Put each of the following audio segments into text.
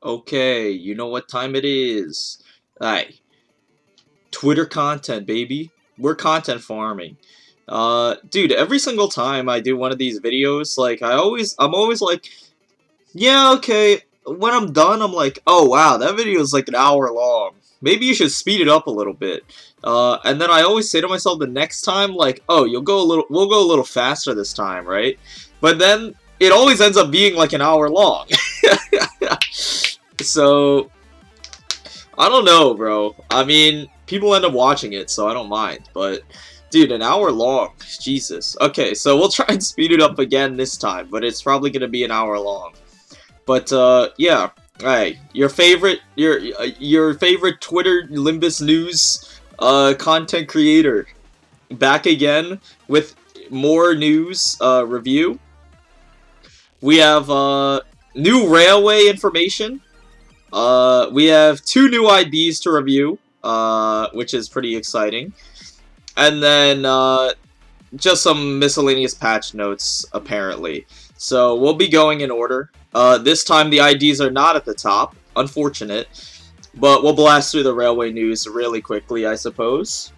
Okay, you know what time it is. Alright, Twitter content, baby. We're content farming. Dude, every single time I do one of these videos, like, I'm always like, yeah, okay, when I'm done, I'm like, oh wow, that video is like an hour long. Maybe you should speed it up a little bit. And then I always say to myself the next time, like, oh, we'll go a little faster this time, right? But then, it always ends up being like an hour long. So, I don't know, bro. I mean, people end up watching it, so I don't mind. But, dude, an hour long. Jesus. Okay, so we'll try and speed it up again this time, but it's probably gonna be an hour long. But, yeah. Alright, your favorite Twitter Limbus News, content creator. Back again with more news, review. We have, new railway information. We have 2 new IDs to review, which is pretty exciting. And then, just some miscellaneous patch notes, apparently. So, we'll be going in order. This time the IDs are not at the top. Unfortunate. But we'll blast through the railway news really quickly, I suppose.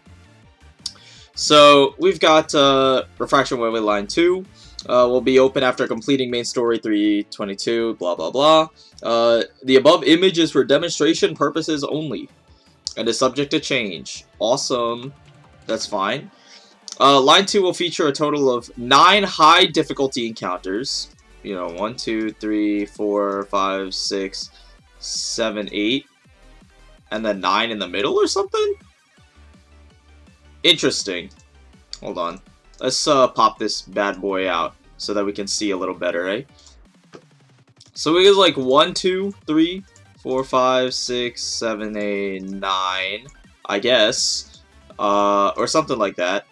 So, we've got, Refraction Railway Line 2. Will be open after completing main story 322, blah blah blah. The above image is for demonstration purposes only, and is subject to change. Awesome. That's fine. Line 2 will feature a total of 9 high difficulty encounters. You know, 1, 2, 3, 4, 5, 6, 7, 8. And then 9 in the middle or something? Interesting. Hold on. Let's pop this bad boy out so that we can see a little better, eh? So we get like 1, 2, 3, 4, 5, 6, 7, 8, 9, I guess. Or something like that.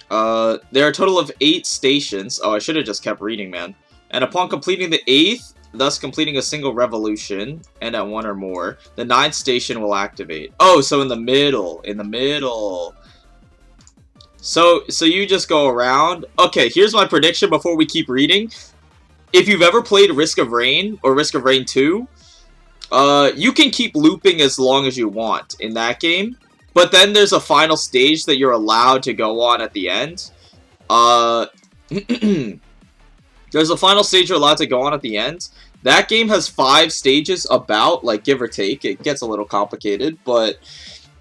There are a total of 8 stations. Oh, I should have just kept reading, man. And upon completing the 8th, thus completing a single revolution, and at 1 or more, the 9th station will activate. Oh, so in the middle. In the middle. So you just go around. Okay, here's my prediction before we keep reading. If you've ever played Risk of Rain or Risk of Rain 2, you can keep looping as long as you want in that game. But then there's a final stage that you're allowed to go on at the end. There's a final stage you're allowed to go on at the end. That game has 5 stages about, like, give or take. It gets a little complicated, but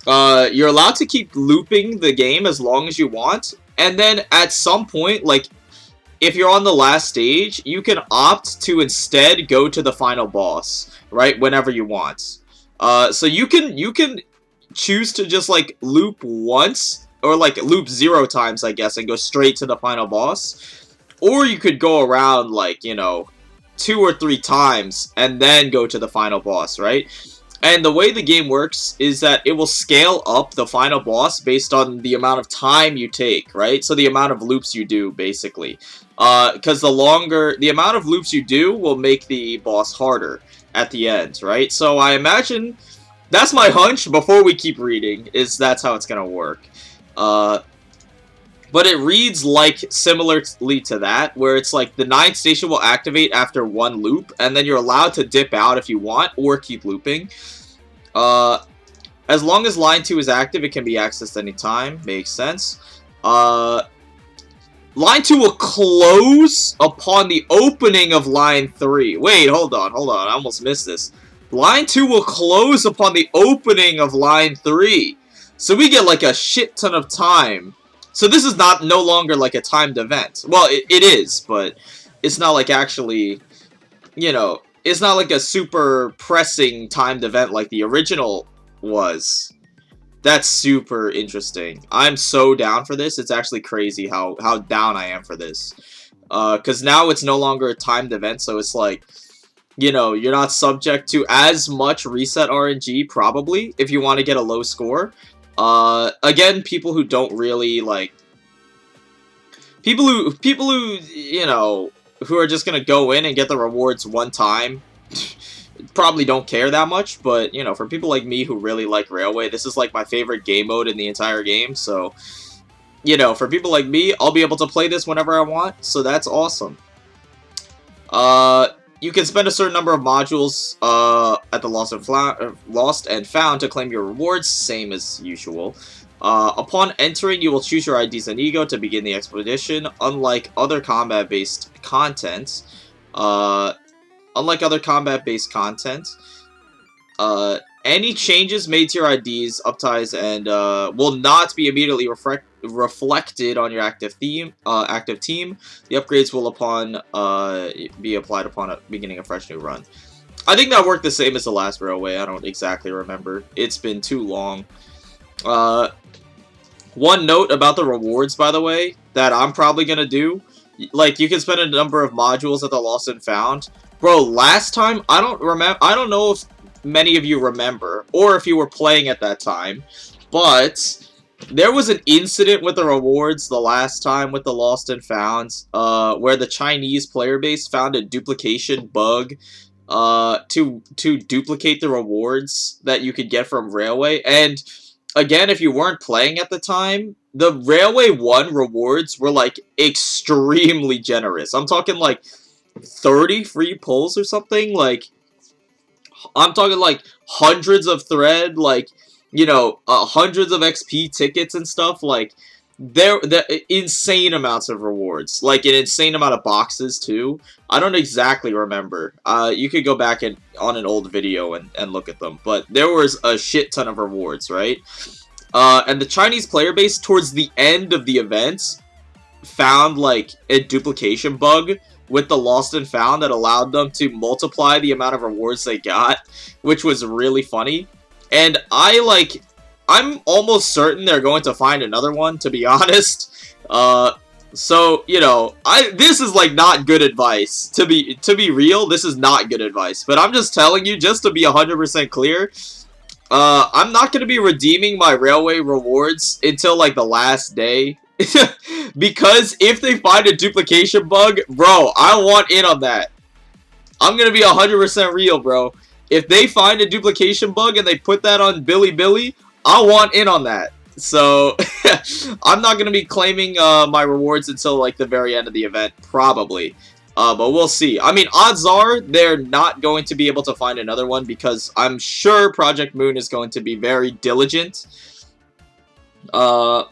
you're allowed to keep looping the game as long as you want, and then at some point, like, if you're on the last stage, you can opt to instead go to the final boss, right, whenever you want. So you can choose to just, like, loop once, or, like, loop 0 times, I guess, and go straight to the final boss. Or you could go around, like, you know, 2 or 3 times, and then go to the final boss, right? And the way the game works is that it will scale up the final boss based on the amount of time you take, right? So the amount of loops you do, basically. Because the amount of loops you do will make the boss harder at the end, right? So I imagine, that's my hunch before we keep reading, is that's how it's gonna work. But it reads like similarly to that, where it's like the 9th station will activate after 1 loop, and then you're allowed to dip out if you want, or keep looping. As long as line 2 is active, it can be accessed anytime. Makes sense. Line 2 will close upon the opening of line 3. Wait, hold on. I almost missed this. Line 2 will close upon the opening of line 3. So we get like a shit ton of time. So this is no longer like a timed event. Well, it is, but it's not like actually, you know, it's not like a super pressing timed event like the original was. That's super interesting. I'm so down for this. It's actually crazy how down I am for this. Because now it's no longer a timed event, so it's like, you know, you're not subject to as much reset RNG, probably, if you want to get a low score. Again, people who don't really, like, people who, you know, who are just gonna go in and get the rewards one time, probably don't care that much, but, you know, for people like me who really like Railway, this is, like, my favorite game mode in the entire game, so, you know, for people like me, I'll be able to play this whenever I want, so that's awesome. You can spend a certain number of modules at the Lost and Found to claim your rewards, same as usual. Upon entering, you will choose your IDs and ego to begin the expedition. Unlike other combat-based content, any changes made to your IDs, upties, and will not be immediately reflected on your active team. The upgrades will be applied upon beginning a fresh new run. I think that worked the same as the last railway. I don't exactly remember. It's been too long. One note about the rewards, by the way, that I'm probably gonna do. Like, you can spend a number of modules at the Lost and Found. Bro, last time, I don't know if many of you remember, or if you were playing at that time, but there was an incident with the rewards the last time with the Lost and Found, where the Chinese player base found a duplication bug to duplicate the rewards that you could get from Railway. And again, if you weren't playing at the time, the Railway 1 rewards were, like, extremely generous. I'm talking, like, 30 free pulls or something. Like, I'm talking, like, hundreds of thread, like, you know, hundreds of XP tickets and stuff. Like, they're insane amounts of rewards. Like, an insane amount of boxes, too. I don't exactly remember. You could go back on an old video and look at them. But there was a shit ton of rewards, right? And the Chinese player base, towards the end of the event, found, like, a duplication bug with the Lost and Found that allowed them to multiply the amount of rewards they got, which was really funny. And I'm almost certain they're going to find another one, to be honest. So, you know, this is, like, not good advice. To be real, this is not good advice. But I'm just telling you, just to be 100% clear, I'm not going to be redeeming my Railway rewards until, like, the last day. Because if they find a duplication bug, bro, I want in on that. I'm going to be 100% real, bro. If they find a duplication bug and they put that on Billy, I want in on that. So, I'm not going to be claiming my rewards until, like, the very end of the event, probably. But we'll see. I mean, odds are they're not going to be able to find another one because I'm sure Project Moon is going to be very diligent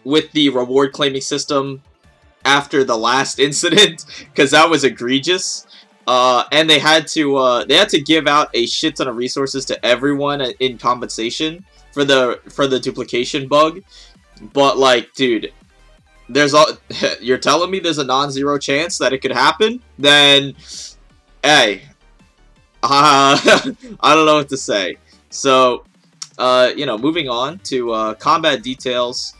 with the reward claiming system after the last incident, because that was egregious. And they had to give out a shit ton of resources to everyone in compensation for the duplication bug. But, like, dude, you're telling me there's a non-zero chance that it could happen? Then, hey, I don't know what to say. So, you know, moving on to combat details.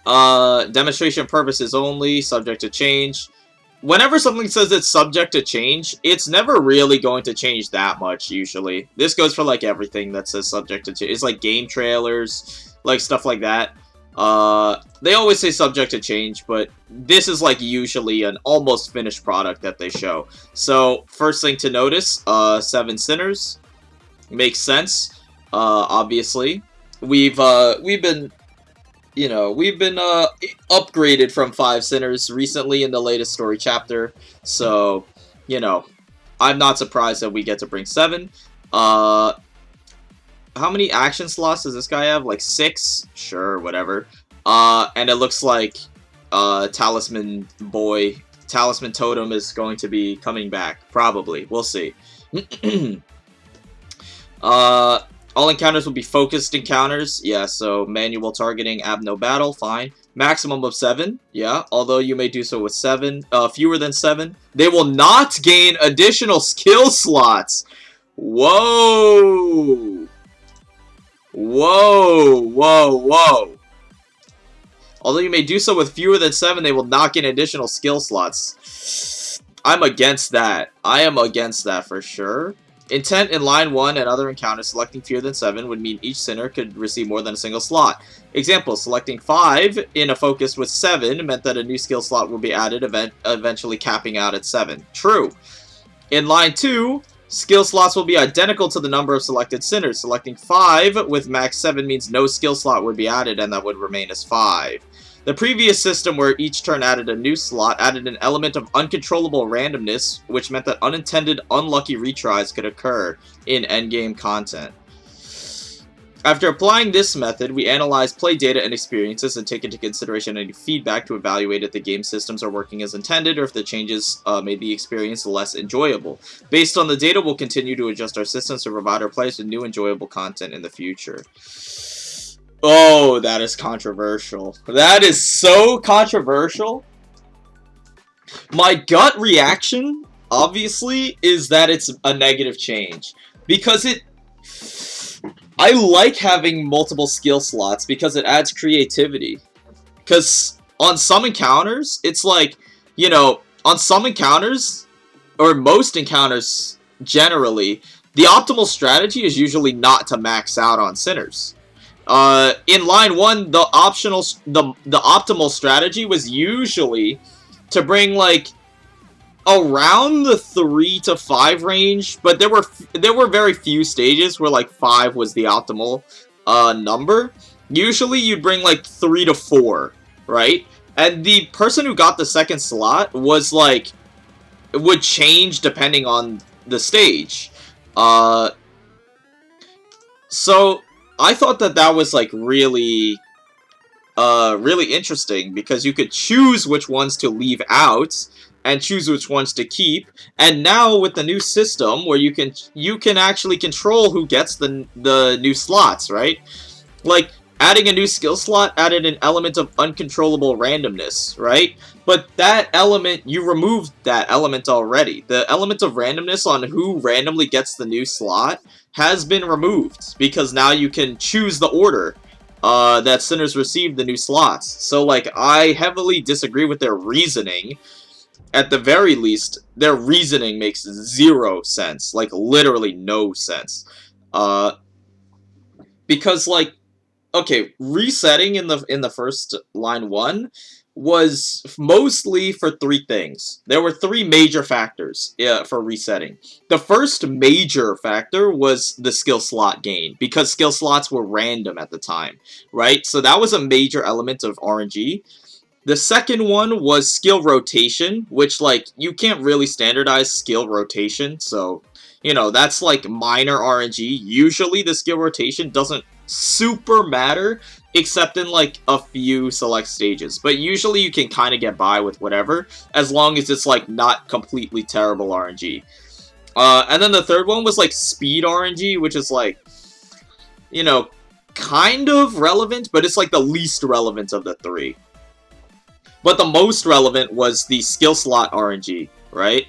Demonstration purposes only, subject to change. Whenever something says it's subject to change, it's never really going to change that much, usually. This goes for, like, everything that says subject to change. It's like game trailers, like, stuff like that. They always say subject to change, but this is, like, usually an almost finished product that they show. So, first thing to notice, 7 Sinners. Makes sense, obviously. We've been upgraded from 5 Sinners recently in the latest story chapter, so, you know, I'm not surprised that we get to bring 7. How many action slots does this guy have? Like 6? Sure, whatever. And it looks like, Talisman Totem is going to be coming back, probably. We'll see. All encounters will be focused encounters. Yeah, so manual targeting, abno battle, fine. Maximum of 7. Yeah, although you may do so with 7. Fewer than 7. They will not gain additional skill slots. Whoa. Whoa, whoa, whoa. Although you may do so with fewer than 7, they will not gain additional skill slots. I'm against that. I am against that for sure. Intent in line 1 and other encounters selecting fewer than 7 would mean each sinner could receive more than a single slot. Example, selecting 5 in a focus with 7 meant that a new skill slot will be added, eventually capping out at 7. True. In line 2, skill slots will be identical to the number of selected sinners. Selecting 5 with max 7 means no skill slot would be added and that would remain as 5. The previous system, where each turn added a new slot, added an element of uncontrollable randomness, which meant that unintended, unlucky retries could occur in endgame content. After applying this method, we analyze play data and experiences and take into consideration any feedback to evaluate if the game systems are working as intended or if the changes made the experience less enjoyable. Based on the data, we'll continue to adjust our systems to provide our players with new enjoyable content in the future. Oh, that is controversial. That is so controversial. My gut reaction, obviously, is that it's a negative change. Because I like having multiple skill slots because it adds creativity. Because on some encounters, it's like, you know, on some encounters, or most encounters generally, the optimal strategy is usually not to max out on sinners. In line 1, the optimal strategy was usually to bring, like, around the 3 to 5 range, but there were very few stages where like 5 was the optimal number. Usually you'd bring like 3 to 4, right? And the person who got the second slot was like, it would change depending on the stage. So I thought that was like really interesting, because you could choose which ones to leave out and choose which ones to keep. And now with the new system, where you can actually control who gets the new slots, right? Like, adding a new skill slot added an element of uncontrollable randomness, right? But that element, you removed that element already. The element of randomness on who randomly gets the new slot has been removed, because now you can choose the order that sinners receive the new slots. So, like, I heavily disagree with their reasoning. At the very least, their reasoning makes zero sense. Like, literally no sense. Because, like, okay, resetting in the first line 1 was mostly for 3 things. There were 3 major factors for resetting. The first major factor was the skill slot gain, because skill slots were random at the time, right? So that was a major element of RNG. The second one was skill rotation, which, like, you can't really standardize skill rotation, so, you know, that's, like, minor RNG. Usually the skill rotation doesn't super matter, except in, like, a few select stages. But usually you can kind of get by with whatever, as long as it's, like, not completely terrible RNG. And then the third one was, like, speed RNG, which is, like, you know, kind of relevant, but it's, like, the least relevant of the 3. But the most relevant was the skill slot RNG, right?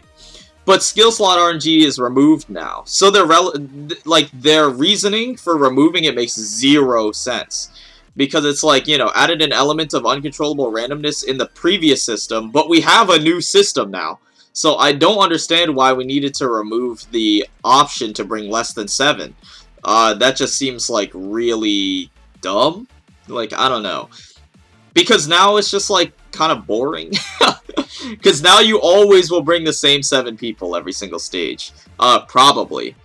But skill slot RNG is removed now. So their reasoning for removing it makes zero sense. Because it's like, you know, added an element of uncontrollable randomness in the previous system, but we have a new system now. So I don't understand why we needed to remove the option to bring less than 7. That just seems like really dumb. Like, I don't know. Because now it's just, like, kind of boring. Because now you always will bring the same 7 people every single stage. Probably.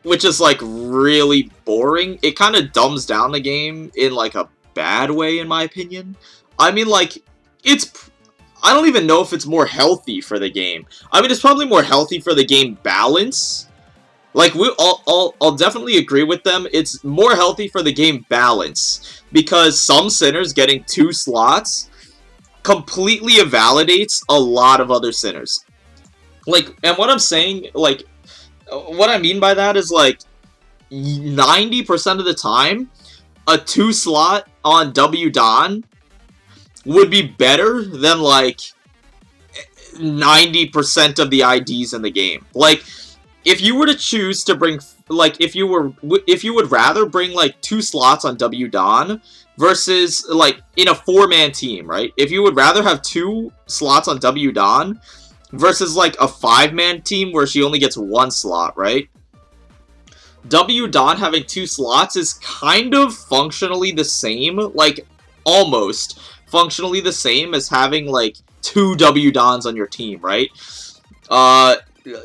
Which is, like, really boring. It kind of dumbs down the game in, like, a bad way, in my opinion. I mean, like, I don't even know if it's more healthy for the game. I mean, it's probably more healthy for the game balance. Like, I'll definitely agree with them. It's more healthy for the game balance. Because some sinners getting 2 slots completely invalidates a lot of other sinners. Like, and what I'm saying, like, what I mean by that is, like, 90% of the time, a 2 slot on W Don would be better than, like, 90% of the IDs in the game. Like, if you were to choose to bring, like, if you would rather bring, like, 2 slots on W Don versus, like, in a 4-man team, right? If you would rather have 2 slots on W Don versus, like, a 5-man team where she only gets 1 slot, right? W Don having 2 slots is kind of functionally the same, like, almost functionally the same as having, like, 2 W Dons on your team, right?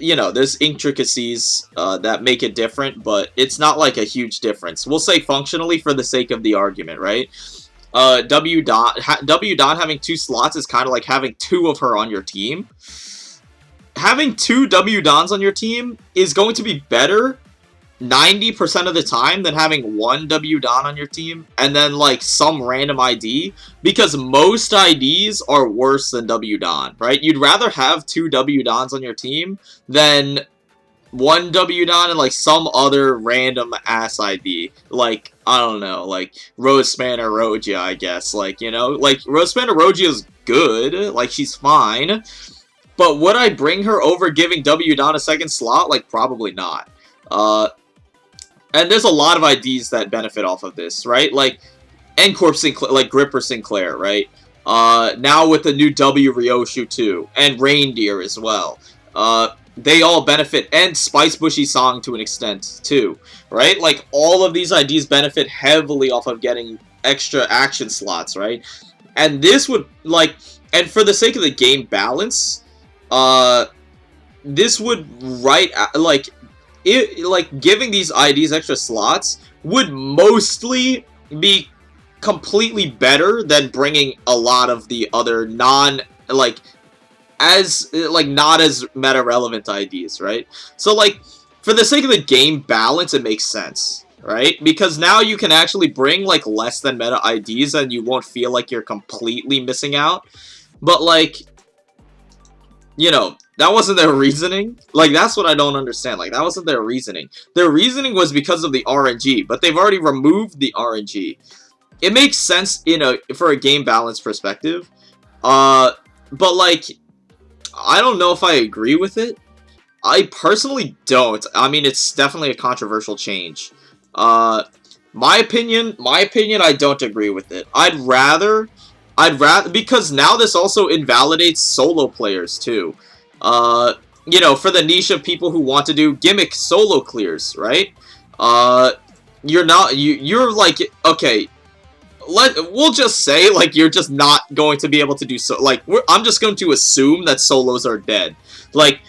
You know, there's intricacies that make it different, but it's not like a huge difference. We'll say functionally for the sake of the argument, right? W Don having 2 slots is kind of like having 2 of her on your team. Having 2 W Dons on your team is going to be better 90% of the time than having 1 W Don on your team and then like some random ID, because most IDs are worse than W Don, right? You'd rather have 2 W Dons on your team than 1 W Don and like some other random ass ID, like I don't know, like Rosemanna Rogia, I guess, like, you know, like Rosemanna Rogia is good, like she's fine, but would I bring her over giving W Don a second slot? Like probably not. And there's a lot of IDs that benefit off of this, right? Like Ncorp Sinclair, like Gripper Sinclair, right? Now with the new W Ryoshu too, and Reindeer as well. They all benefit, and Spice Bushy Song to an extent too, right? Like all of these IDs benefit heavily off of getting extra action slots, right? And this would like, and for the sake of the game balance, this would like giving these IDs extra slots would mostly be completely better than bringing a lot of the other not as meta relevant IDs, right? So like for the sake of the game balance, it makes sense, right? Because now you can actually bring like less than meta IDs and you won't feel like you're completely missing out. But like, you know, that wasn't their reasoning. Like, that's what I don't understand. Like, that wasn't their reasoning. Their reasoning was because of the RNG, but they've already removed the RNG. It makes sense, you know, for a game balance perspective. But, like, I don't know if I agree with it. I personally don't. I mean, it's definitely a controversial change. My opinion, I don't agree with it. I'd rather, because now this also invalidates solo players, too. You know, for the niche of people who want to do gimmick solo clears, right? You're like, okay, we'll just say, like, you're just not going to be able to do so, like, I'm just going to assume that solos are dead. Like,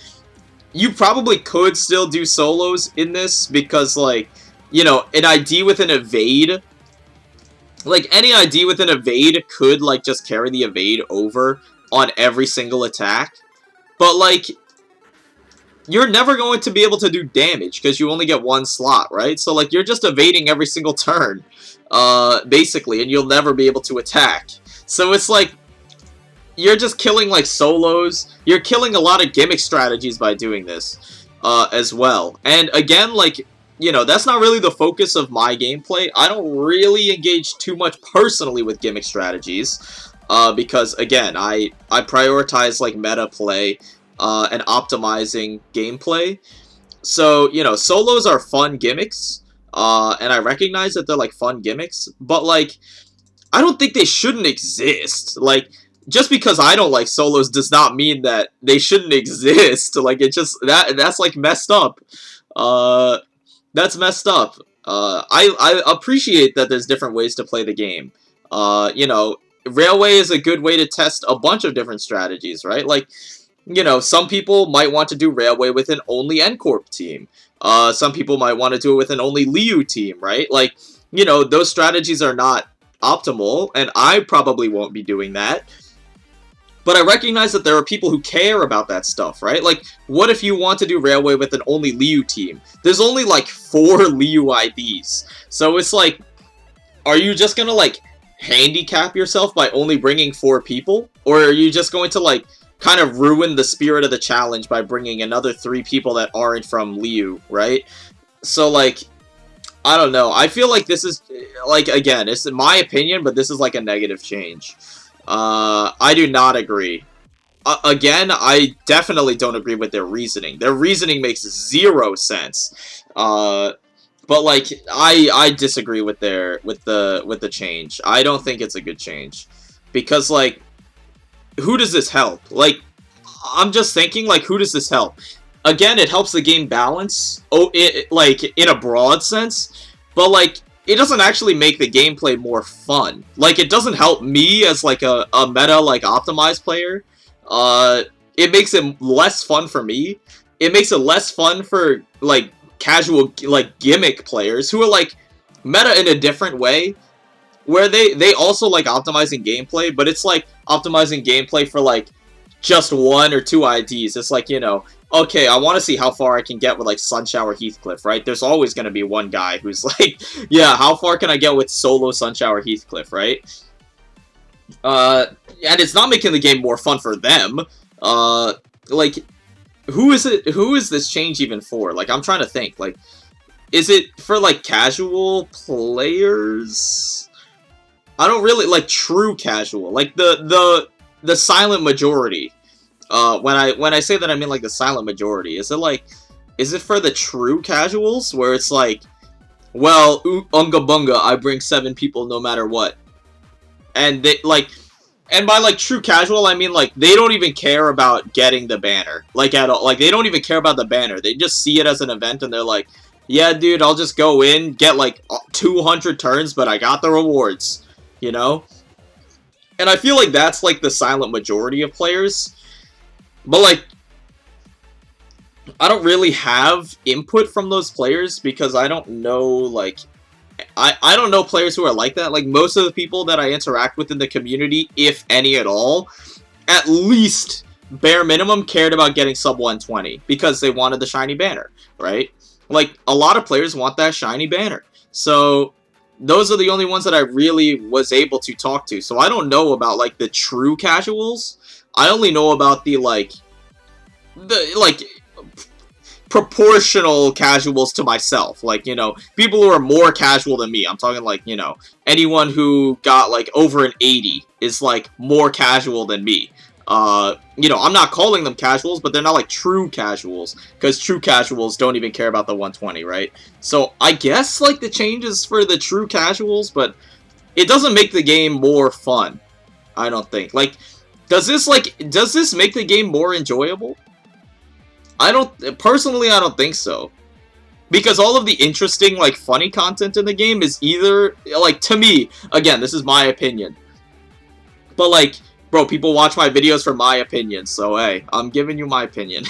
you probably could still do solos in this, because, like, you know, an ID with an evade, like, any ID with an evade could, like, just carry the evade over on every single attack. But, like, you're never going to be able to do damage because you only get 1 slot, right? So, like, you're just evading every single turn, basically, and you'll never be able to attack. So it's like, you're just killing, like, solos. You're killing a lot of gimmick strategies by doing this, as well. And, again, like, you know, that's not really the focus of my gameplay. I don't really engage too much personally with gimmick strategies. Because, again, I prioritize, like, meta play, and optimizing gameplay. So, you know, solos are fun gimmicks, and I recognize that they're, like, fun gimmicks, but, like, I don't think they shouldn't exist. Like, just because I don't like solos does not mean that they shouldn't exist. Like, it just, that's, like, messed up. That's messed up. I appreciate that there's different ways to play the game. You know, Railway is a good way to test a bunch of different strategies, right? Like, you know, some people might want to do Railway with an only Ncorp team. Some people might want to do it with an only Liu team, right? Like, you know, those strategies are not optimal, and I probably won't be doing that. But I recognize that there are people who care about that stuff, right? Like, what if you want to do Railway with an only Liu team? There's only, like, 4 Liu IDs. So it's like, are you just gonna, like, handicap yourself by only bringing 4 people? Or are you just going to, like, kind of ruin the spirit of the challenge by bringing another 3 people that aren't from Liu, right? So, like, I don't know. I feel like this is, like, again, it's my opinion, but this is, like, a negative change. I do not agree. Again, I definitely don't agree with their reasoning. Their reasoning makes 0 sense. But, like, I disagree with the change. I don't think it's a good change. Because, like, who does this help? Like, I'm just thinking, like, who does this help? Again, it helps the game balance, like, in a broad sense, but, like, it doesn't actually make the gameplay more fun. Like, it doesn't help me as, like, a meta, like, optimized player. It makes it less fun for me. It makes it less fun for, like, casual, like, gimmick players who are, like, meta in a different way. where they also like optimizing gameplay, but it's like optimizing gameplay for like just 1 or 2 IDs. It's like, you know, okay, I want to see how far I can get with like Sunshower Heathcliff, right? There's always going to be one guy who's like, yeah, how far can I get with solo Sunshower Heathcliff, right? And it's not making the game more fun for them. Like, who is this change even for? Like, I'm trying to think, like, is it for like casual players? I don't really like true casual, like the silent majority. When I say that, I mean like the silent majority. Is it for the true casuals where it's like, well, unga bunga, I bring 7 people no matter what, and they like, and by like true casual, I mean like they don't even care about getting the banner, like at all. Like they don't even care about the banner. They just see it as an event, and they're like, yeah, dude, I'll just go in, get like 200 turns, but I got the rewards, you know? And I feel like that's like the silent majority of players. But like, I don't really have input from those players because I don't know, like, I don't know players who are like that. Like, most of the people that I interact with in the community, if any at all, at least, bare minimum, cared about getting sub 120 because they wanted the shiny banner, right? Like, a lot of players want that shiny banner. So, those are the only ones that I really was able to talk to. So, I don't know about, like, the true casuals. I only know about the proportional casuals to myself. Like, you know, people who are more casual than me. I'm talking, like, you know, anyone who got, like, over an 80 is, like, more casual than me. You know, I'm not calling them casuals, but they're not like true casuals, because true casuals don't even care about the 120, right? So I guess like the changes for the true casuals, but it doesn't make the game more fun, I don't think. Like, does this make the game more enjoyable? Personally, I don't think so. Because all of the interesting, like, funny content in the game is either, like, to me, again, this is my opinion, but like, bro, people watch my videos for my opinion, so hey, I'm giving you my opinion.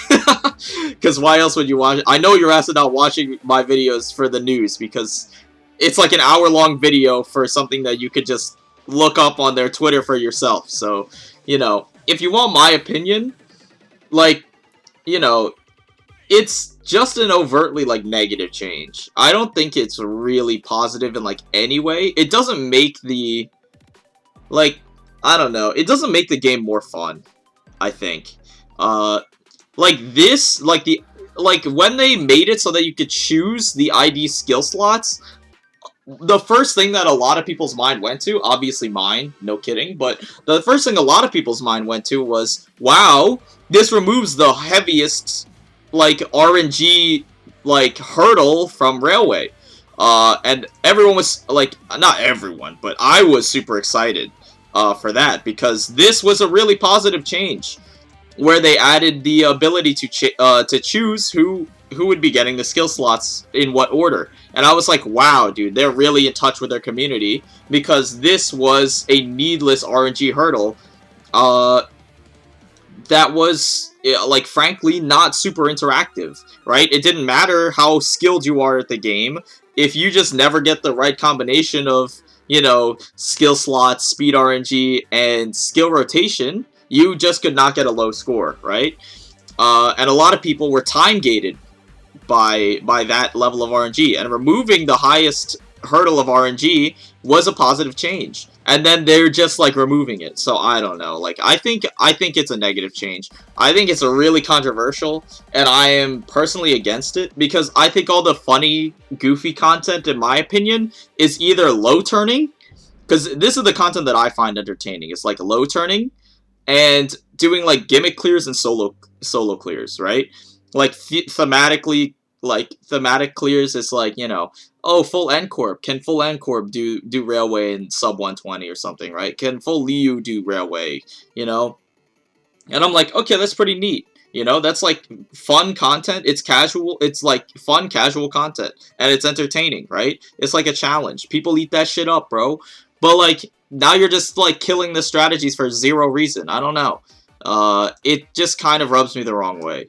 Because why else would you watch it? I know your ass is not watching my videos for the news, because it's like an hour-long video for something that you could just look up on their Twitter for yourself. So, you know, if you want my opinion, like, you know, it's just an overtly, like, negative change. I don't think it's really positive in, like, any way. It doesn't make the, like, I don't know. It doesn't make the game more fun, I think. Like this, like when they made it so that you could choose the ID skill slots, the first thing that a lot of people's mind went to, obviously mine, no kidding, but the first thing a lot of people's mind went to was, wow, this removes the heaviest, like, RNG, like, hurdle from Railway. And everyone was, like, not everyone, but I was super excited for that, because this was a really positive change, where they added the ability to choose who would be getting the skill slots in what order. And I was like, wow, dude, they're really in touch with their community, because this was a needless RNG hurdle that was, like, frankly, not super interactive, right? It didn't matter how skilled you are at the game. If you just never get the right combination of, you know, skill slots, speed RNG, and skill rotation, you just could not get a low score, right? And a lot of people were time-gated by that level of RNG, and removing the highest hurdle of RNG was a positive change. And then they're just, like, removing it. So, I don't know. Like, I think it's a negative change. I think it's a really controversial, and I am personally against it, because I think all the funny, goofy content, in my opinion, is either low turning, because this is the content that I find entertaining. It's, like, low turning, and doing, like, gimmick clears and solo clears, right? Like, thematic clears is like, you know, oh, full N-Corp. Can full N-Corp do Railway in sub 120 or something, right? Can full Liu do Railway, you know? And I'm like, okay, that's pretty neat. You know, that's, like, fun content. It's casual. It's, like, fun, casual content. And it's entertaining, right? It's like a challenge. People eat that shit up, bro. But, like, now you're just, like, killing the strategies for zero reason. I don't know. It just kind of rubs me the wrong way.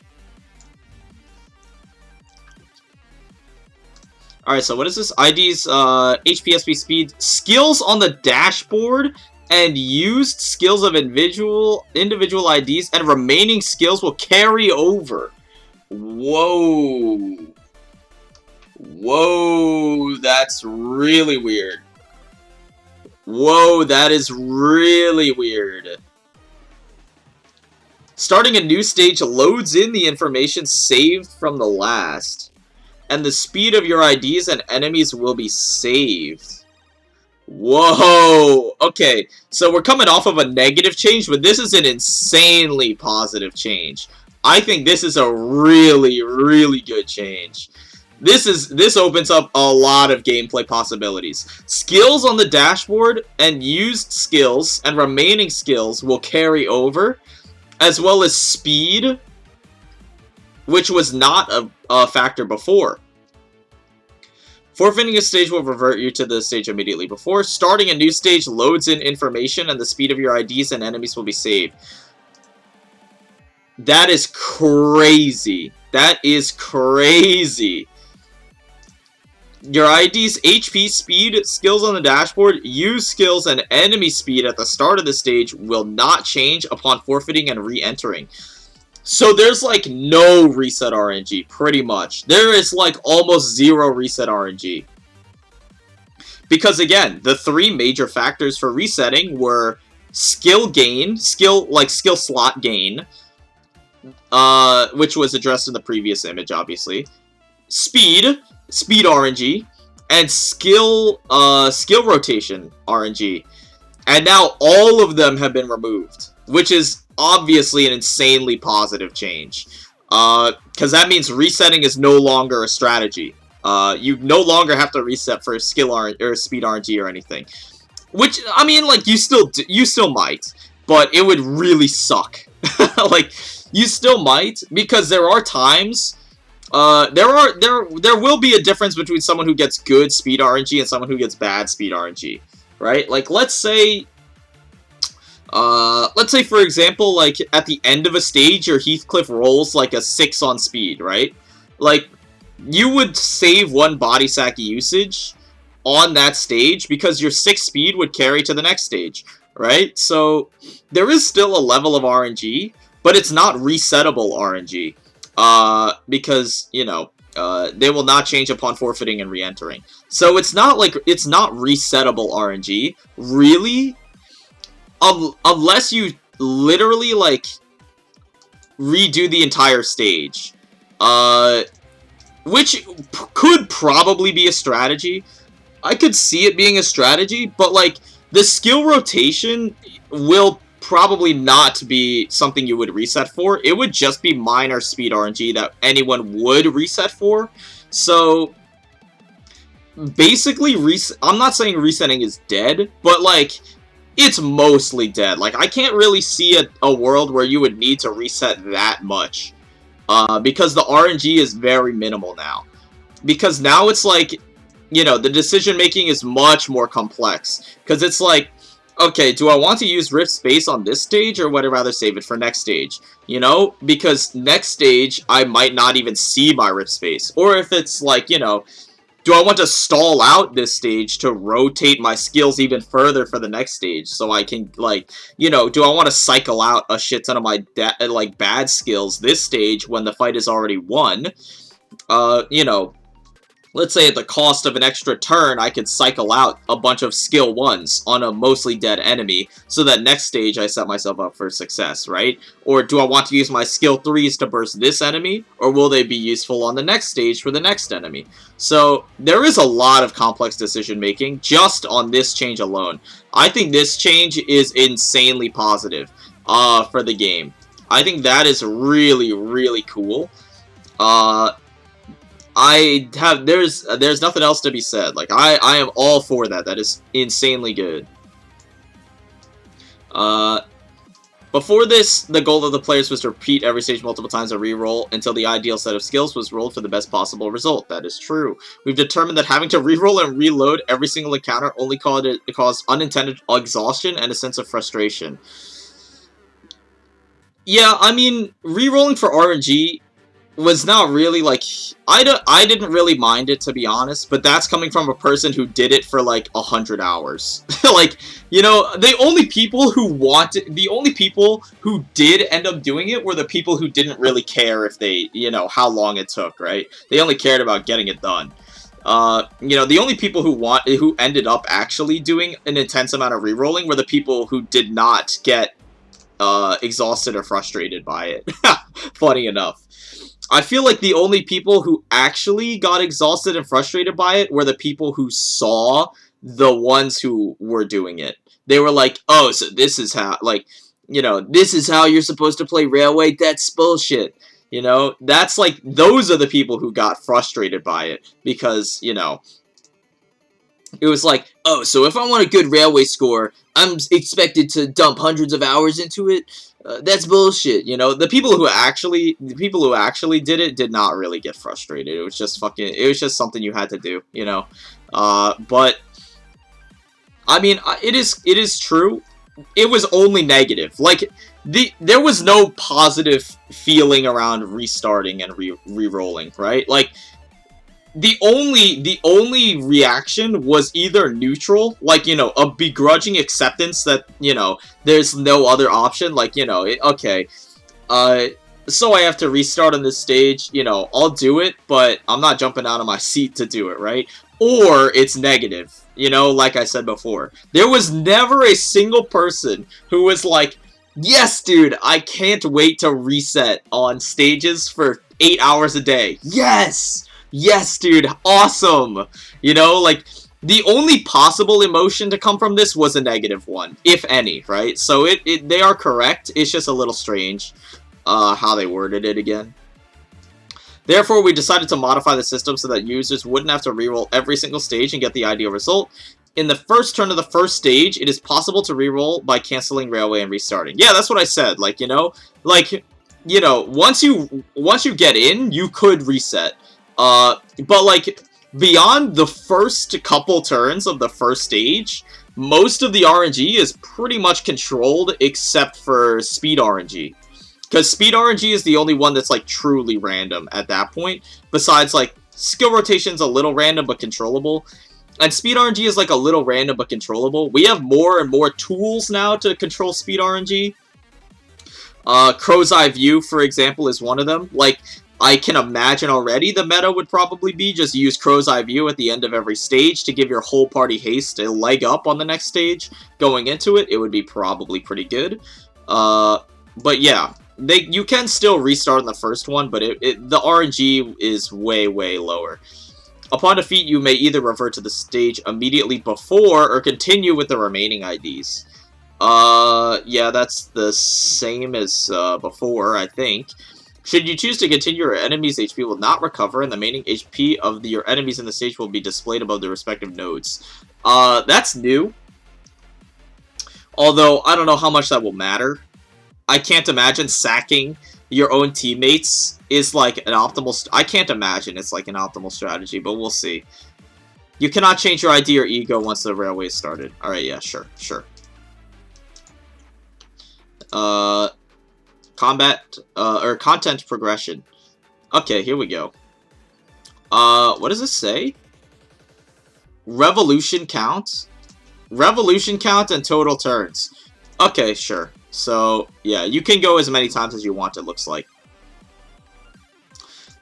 Alright, so what is this? IDs, HP, speed, skills on the dashboard, and used skills of individual IDs, and remaining skills will carry over. Whoa. Whoa, that's really weird. Whoa, that is really weird. Starting a new stage loads in the information saved from the last. And the speed of your IDs and enemies will be saved. Whoa! Okay, so we're coming off of a negative change, but this is an insanely positive change. I think this is a really, really good change. This opens up a lot of gameplay possibilities. Skills on the dashboard and used skills and remaining skills will carry over, as well as speed, which was not a factor before. Forfeiting a stage will revert you to the stage immediately before. Starting a new stage loads in information, and the speed of your IDs and enemies will be saved. That is crazy. That is crazy. Your ID's HP, speed, skills on the dashboard, use skills, and enemy speed at the start of the stage will not change upon forfeiting and re-entering. So there's like no reset RNG, pretty much. There is like almost zero reset RNG. Because again, the three major factors for resetting were skill gain, skill slot gain, which was addressed in the previous image, obviously. Speed RNG, and skill rotation RNG. And now all of them have been removed, which is obviously an insanely positive change. Because that means resetting is no longer a strategy. You no longer have to reset for skill or speed RNG or anything. Which, I mean, like, you still might, but it would really suck. Like, you still might, because there are times, there will be a difference between someone who gets good speed RNG and someone who gets bad speed RNG, right? Like, let's say, for example, like, at the end of a stage, your Heathcliff rolls, like, a 6 on speed, right? Like, you would save one body sack usage on that stage because your 6 speed would carry to the next stage, right? So, there is still a level of RNG, but it's not resettable RNG. Because, you know, they will not change upon forfeiting and re-entering. So it's not resettable RNG, really, unless you literally, like, redo the entire stage. Which could probably be a strategy. I could see it being a strategy, but, like, the skill rotation will probably not be something you would reset for. It would just be minor speed RNG that anyone would reset for. So, basically, I'm not saying resetting is dead, but, like, it's mostly dead. Like, I can't really see a world where you would need to reset that much. Because the RNG is very minimal now. Because now it's like, you know, the decision making is much more complex. Because it's like, okay, do I want to use Rift Space on this stage, or would I rather save it for next stage? You know? Because next stage, I might not even see my Rift Space. Or if it's like, you know, do I want to stall out this stage to rotate my skills even further for the next stage? So I can, like, you know, do I want to cycle out a shit ton of my, like, bad skills this stage when the fight is already won? You know, let's say at the cost of an extra turn, I could cycle out a bunch of skill 1s on a mostly dead enemy, so that next stage I set myself up for success, right? Or do I want to use my skill 3s to burst this enemy, or will they be useful on the next stage for the next enemy? So, there is a lot of complex decision making just on this change alone. I think this change is insanely positive for the game. I think that is really, really cool. There's nothing else to be said. Like, I am all for that. That is insanely good. Before this, the goal of the players was to repeat every stage multiple times and re-roll until the ideal set of skills was rolled for the best possible result. That is true. We've determined that having to re-roll and reload every single encounter only caused unintended exhaustion and a sense of frustration. Yeah, I mean, re-rolling for RNG was not really, like, I didn't really mind it, to be honest, but that's coming from a person who did it for, like, 100 hours. Like, you know, the only people who did end up doing it were the people who didn't really care if they, you know, how long it took, right? They only cared about getting it done. You know, the only people who ended up actually doing an intense amount of rerolling were the people who did not get, exhausted or frustrated by it. Funny enough. I feel like the only people who actually got exhausted and frustrated by it were the people who saw the ones who were doing it. They were like, oh, so this is how, like, you know, this is how you're supposed to play Railway? That's bullshit. You know, that's like, those are the people who got frustrated by it. Because, you know, it was like, oh, so if I want a good Railway score, I'm expected to dump hundreds of hours into it? That's bullshit, you know? The people who actually did it did not really get frustrated. It was just something you had to do, you know? But, I mean, it is true. It was only negative. Like, there was no positive feeling around restarting and re-rolling, right? Like, the only reaction was either neutral, like, you know, a begrudging acceptance that, you know, there's no other option, like, you know, okay, so I have to restart on this stage, you know, I'll do it, but I'm not jumping out of my seat to do it, right? Or it's negative, you know, like I said before. There was never a single person who was like, yes, dude, I can't wait to reset on stages for 8 hours a day. Yes! Yes, dude, awesome! You know, like, the only possible emotion to come from this was a negative one, if any, right? So they are correct, it's just a little strange, how they worded it again. Therefore, we decided to modify the system so that users wouldn't have to reroll every single stage and get the ideal result. In the first turn of the first stage, it is possible to reroll by canceling Railway and restarting. Yeah, that's what I said, like, you know? Like, you know, once you get in, you could reset. But, like, beyond the first couple turns of the first stage, most of the RNG is pretty much controlled except for speed RNG. Because speed RNG is the only one that's, like, truly random at that point. Besides, like, skill rotation's a little random but controllable. And speed RNG is, like, a little random but controllable. We have more and more tools now to control speed RNG. Crow's Eye View, for example, is one of them. Like, I can imagine already the meta would probably be just use Crow's Eye View at the end of every stage to give your whole party haste a leg up on the next stage. Going into it, it would be probably pretty good. But yeah, you can still restart on the first one, but the RNG is way, way lower. Upon defeat, you may either revert to the stage immediately before or continue with the remaining IDs. Yeah, that's the same as before, I think. Should you choose to continue, your enemy's HP will not recover, and the remaining HP of your enemies in the stage will be displayed above the respective nodes. That's new. Although, I don't know how much that will matter. I can't imagine sacking your own teammates is like an optimal... I can't imagine it's like an optimal strategy, but we'll see. You cannot change your ID or ego once the railway is started. Alright, yeah, sure. Combat, or content progression. Okay, here we go. What does this say? Revolution count? Revolution count and total turns. Okay, sure. So, yeah, you can go as many times as you want, it looks like.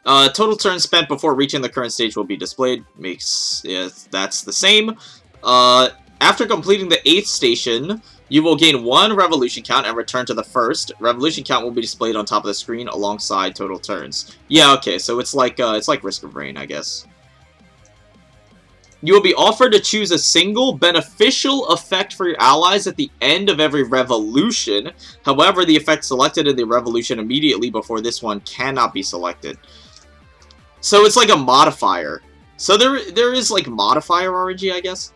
Total turns spent before reaching the current stage will be displayed. Yeah, that's the same. After completing the 8th station, you will gain 1 revolution count and return to the first. Revolution count will be displayed on top of the screen alongside total turns. Yeah, okay, so it's like Risk of Rain, I guess. You will be offered to choose a single beneficial effect for your allies at the end of every revolution. However, the effect selected in the revolution immediately before this one cannot be selected. So it's like a modifier. So there is like modifier RNG, I guess.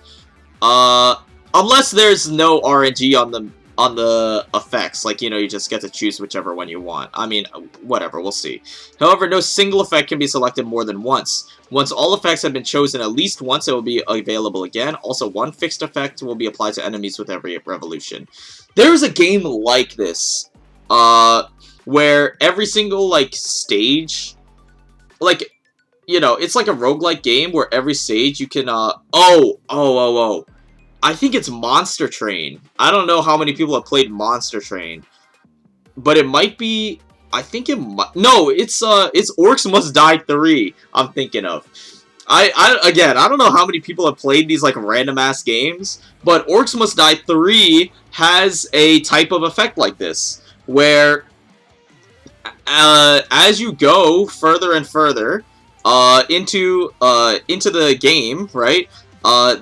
Unless there's no RNG on the effects, like, you know, you just get to choose whichever one you want. I mean, whatever, we'll see. However, no single effect can be selected more than once. Once all effects have been chosen at least once, it will be available again. Also, 1 fixed effect will be applied to enemies with every revolution. There's a game like this, where every single, like, stage like, you know, it's like a roguelike game where every stage you can, I think it's Monster Train. I don't know how many people have played Monster Train, but it might be, I think it might, no, it's Orcs Must Die 3, I'm thinking of. Again, I don't know how many people have played these, like, random-ass games, but Orcs Must Die 3 has a type of effect like this, where, as you go further and further, into the game, right,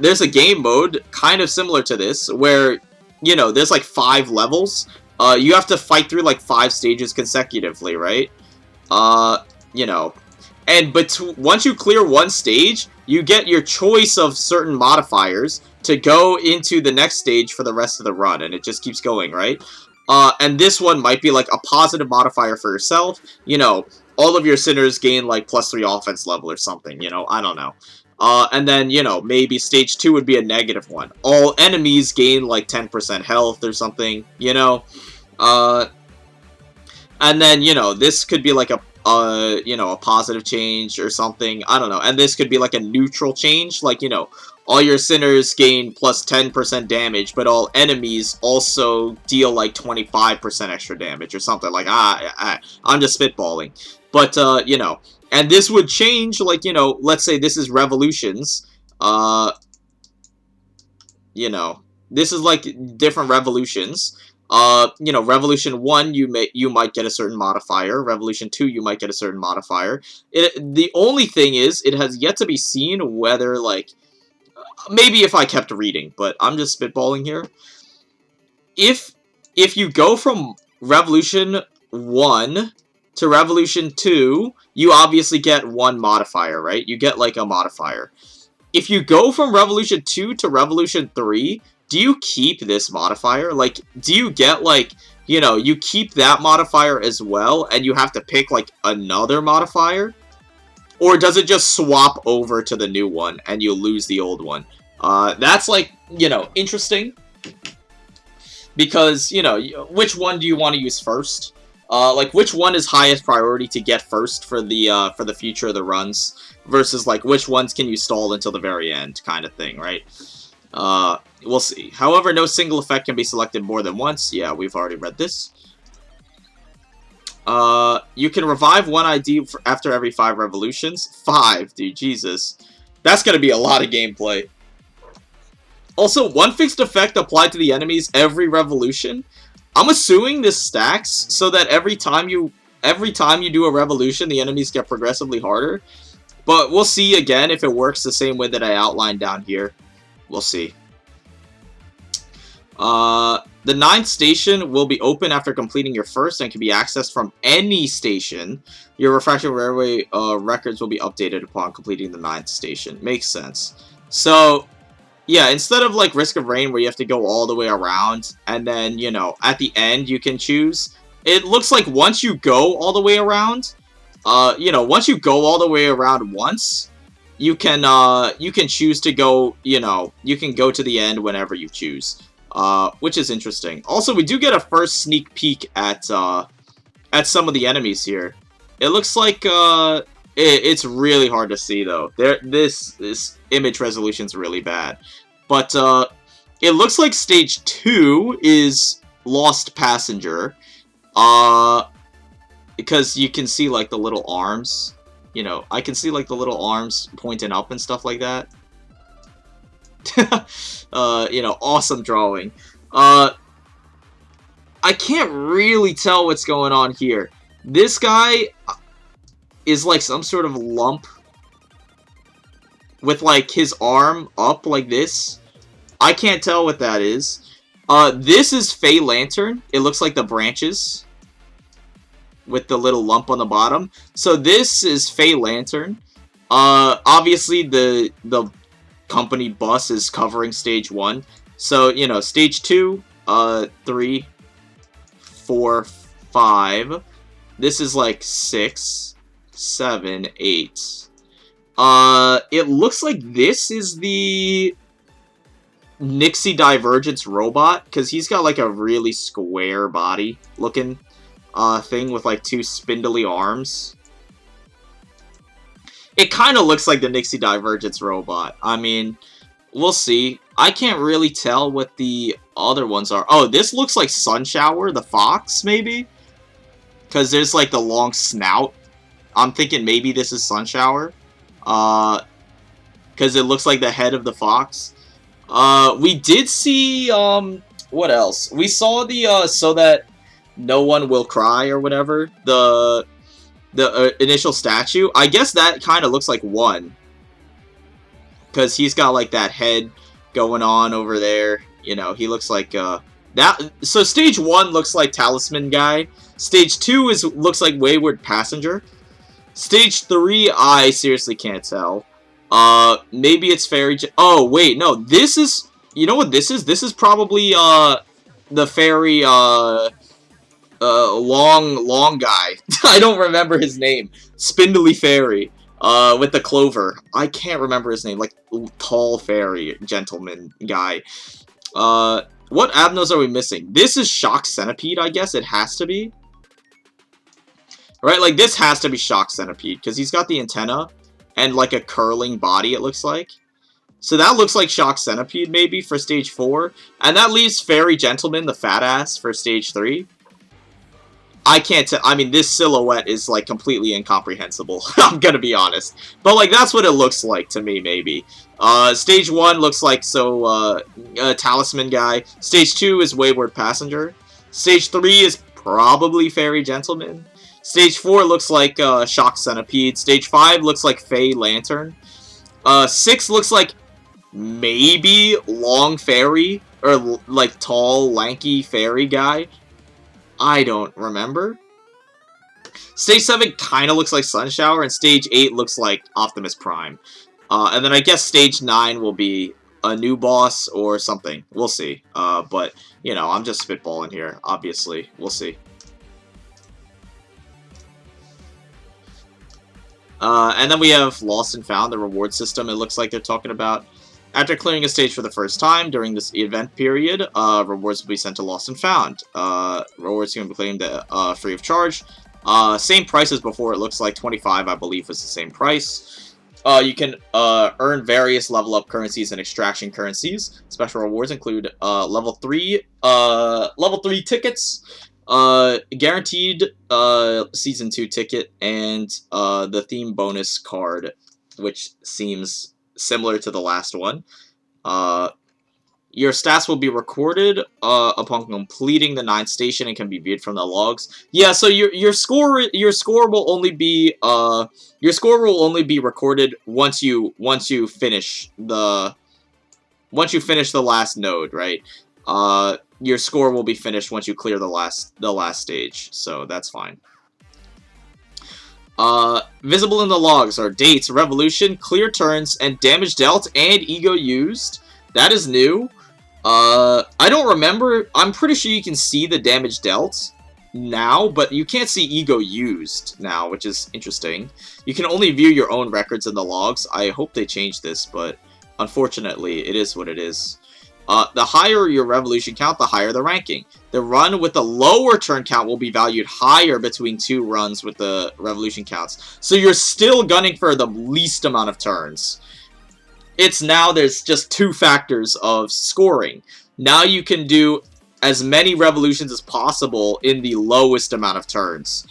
there's a game mode kind of similar to this, where, you know, there's, like, 5 levels. You have to fight through, like, 5 stages consecutively, right? You know, but once you clear one stage, you get your choice of certain modifiers to go into the next stage for the rest of the run, and it just keeps going, right? And this one might be, like, a positive modifier for yourself. You know, all of your sinners gain, like, +3 offense level or something, you know? I don't know. And then, you know, maybe stage 2 would be a negative one. All enemies gain, like, 10% health or something, you know? And then, you know, this could be like you know, a positive change or something. I don't know. And this could be like a neutral change. Like, you know, all your sinners gain plus 10% damage, but all enemies also deal like 25% extra damage or something. Like, I'm just spitballing. But, you know, and this would change, like, you know, let's say this is revolutions. You know, this is like different revolutions. You know, Revolution 1, you might get a certain modifier. Revolution 2, you might get a certain modifier. The only thing is, it has yet to be seen whether, like, maybe if I kept reading, but I'm just spitballing here. If you go from Revolution 1 to Revolution 2, you obviously get one modifier, right? You get, like, a modifier. If you go from Revolution 2 to Revolution 3, do you keep this modifier? Like, do you get, like, you know, you keep that modifier as well, and you have to pick, like, another modifier? Or does it just swap over to the new one, and you lose the old one? That's, like, you know, interesting. Because, you know, which one do you want to use first? Like, which one is highest priority to get first for the future of the runs? Versus, like, which ones can you stall until the very end, kind of thing, right? We'll see. However, no single effect can be selected more than once. Yeah, we've already read this. You can revive one ID after every 5 revolutions. 5, dude, Jesus. That's gonna be a lot of gameplay. Also, one fixed effect applied to the enemies every revolution. I'm assuming this stacks so that every time you do a revolution, the enemies get progressively harder. But we'll see again if it works the same way that I outlined down here. We'll see. The 9th station will be open after completing your first and can be accessed from any station. Your Refraction Railway records will be updated upon completing the 9th station. Makes sense. So, yeah, instead of, like, Risk of Rain where you have to go all the way around and then, you know, at the end you can choose. It looks like once you go all the way around, you know, once you go all the way around once, you can choose to go, you know, you can go to the end whenever you choose. Which is interesting. Also, we do get a first sneak peek at some of the enemies here. It looks like, it's really hard to see, though. This image resolution's really bad. But, it looks like Stage 2 is Lost Passenger. Because you can see, like, the little arms. You know, I can see, like, the little arms pointing up and stuff like that. You know, awesome drawing. I can't really tell what's going on here. This guy is like some sort of lump with like his arm up like this. I can't tell what that is. This is Fey Lantern. It looks like the branches with the little lump on the bottom. So this is Fey Lantern. Obviously the company bus is covering stage 1. So, you know, stage 2, 3, 4, 5. This is like 6, 7, 8. It looks like this is the Nixie Divergence robot, because he's got like a really square body looking thing with like 2 spindly arms. It kind of looks like the Nixie Divergence robot. I mean, we'll see. I can't really tell what the other ones are. Oh, this looks like Sunshower, the fox, maybe? Because there's, like, the long snout. I'm thinking maybe this is Sunshower. Because it looks like the head of the fox. We did see, what else? We saw the, So That No One Will Cry, or whatever. The initial statue. I guess that kind of looks like one. Because he's got, like, that head going on over there. You know, he looks like, that. So stage 1 looks like Talisman Guy. Stage 2 looks like Wayward Passenger. Stage 3, I seriously can't tell. Maybe it's Fairy... Oh, wait, no. This is... You know what this is? This is probably, the Fairy, long guy. I don't remember his name. Spindly Fairy. With the clover. I can't remember his name. Like, tall fairy gentleman guy. What Abnos are we missing? This is Shock Centipede, I guess. It has to be. Right? Like, this has to be Shock Centipede. Because he's got the antenna. And, like, a curling body, it looks like. So that looks like Shock Centipede, maybe, for stage 4. And that leaves Fairy Gentleman, the fat ass, for stage 3. I can't tell. I mean, this silhouette is, like, completely incomprehensible. I'm gonna be honest. But, like, that's what it looks like to me, maybe. Stage 1 looks like, Talisman Guy. Stage 2 is Wayward Passenger. Stage 3 is probably Fairy Gentleman. Stage 4 looks like, Shock Centipede. Stage 5 looks like Fey Lantern. 6 looks like maybe Long Fairy. Or, like, tall, lanky fairy guy. I don't remember. Stage 7 kind of looks like Sunshower, and Stage 8 looks like Optimus Prime. And then I guess Stage 9 will be a new boss or something. We'll see. But, you know, I'm just spitballing here, obviously. We'll see. And then we have Lost and Found, the reward system it looks like they're talking about. After clearing a stage for the first time during this event period, rewards will be sent to Lost and Found. Rewards can be claimed free of charge. Same price as before, it looks like 25, I believe, was the same price. You can earn various level up currencies and extraction currencies. Special rewards include level 3 tickets, guaranteed season 2 ticket, and the theme bonus card, which seems similar to the last one. Your stats will be recorded upon completing the 9th station and can be viewed from the logs. Yeah, so your score will only be recorded once you finish the last node, right? Your score will be finished once you clear the last stage, so that's fine. Visible in the logs are dates, revolution, clear turns, and damage dealt and ego used. That is new. I don't remember. I'm pretty sure you can see the damage dealt now, but you can't see ego used now, which is interesting. You can only view your own records in the logs. I hope they change this, but unfortunately, it is what it is. The higher your revolution count, the higher the ranking. The run with the lower turn count will be valued higher between 2 runs with the revolution counts. So you're still gunning for the least amount of turns. It's now there's just 2 factors of scoring. Now you can do as many revolutions as possible in the lowest amount of turns,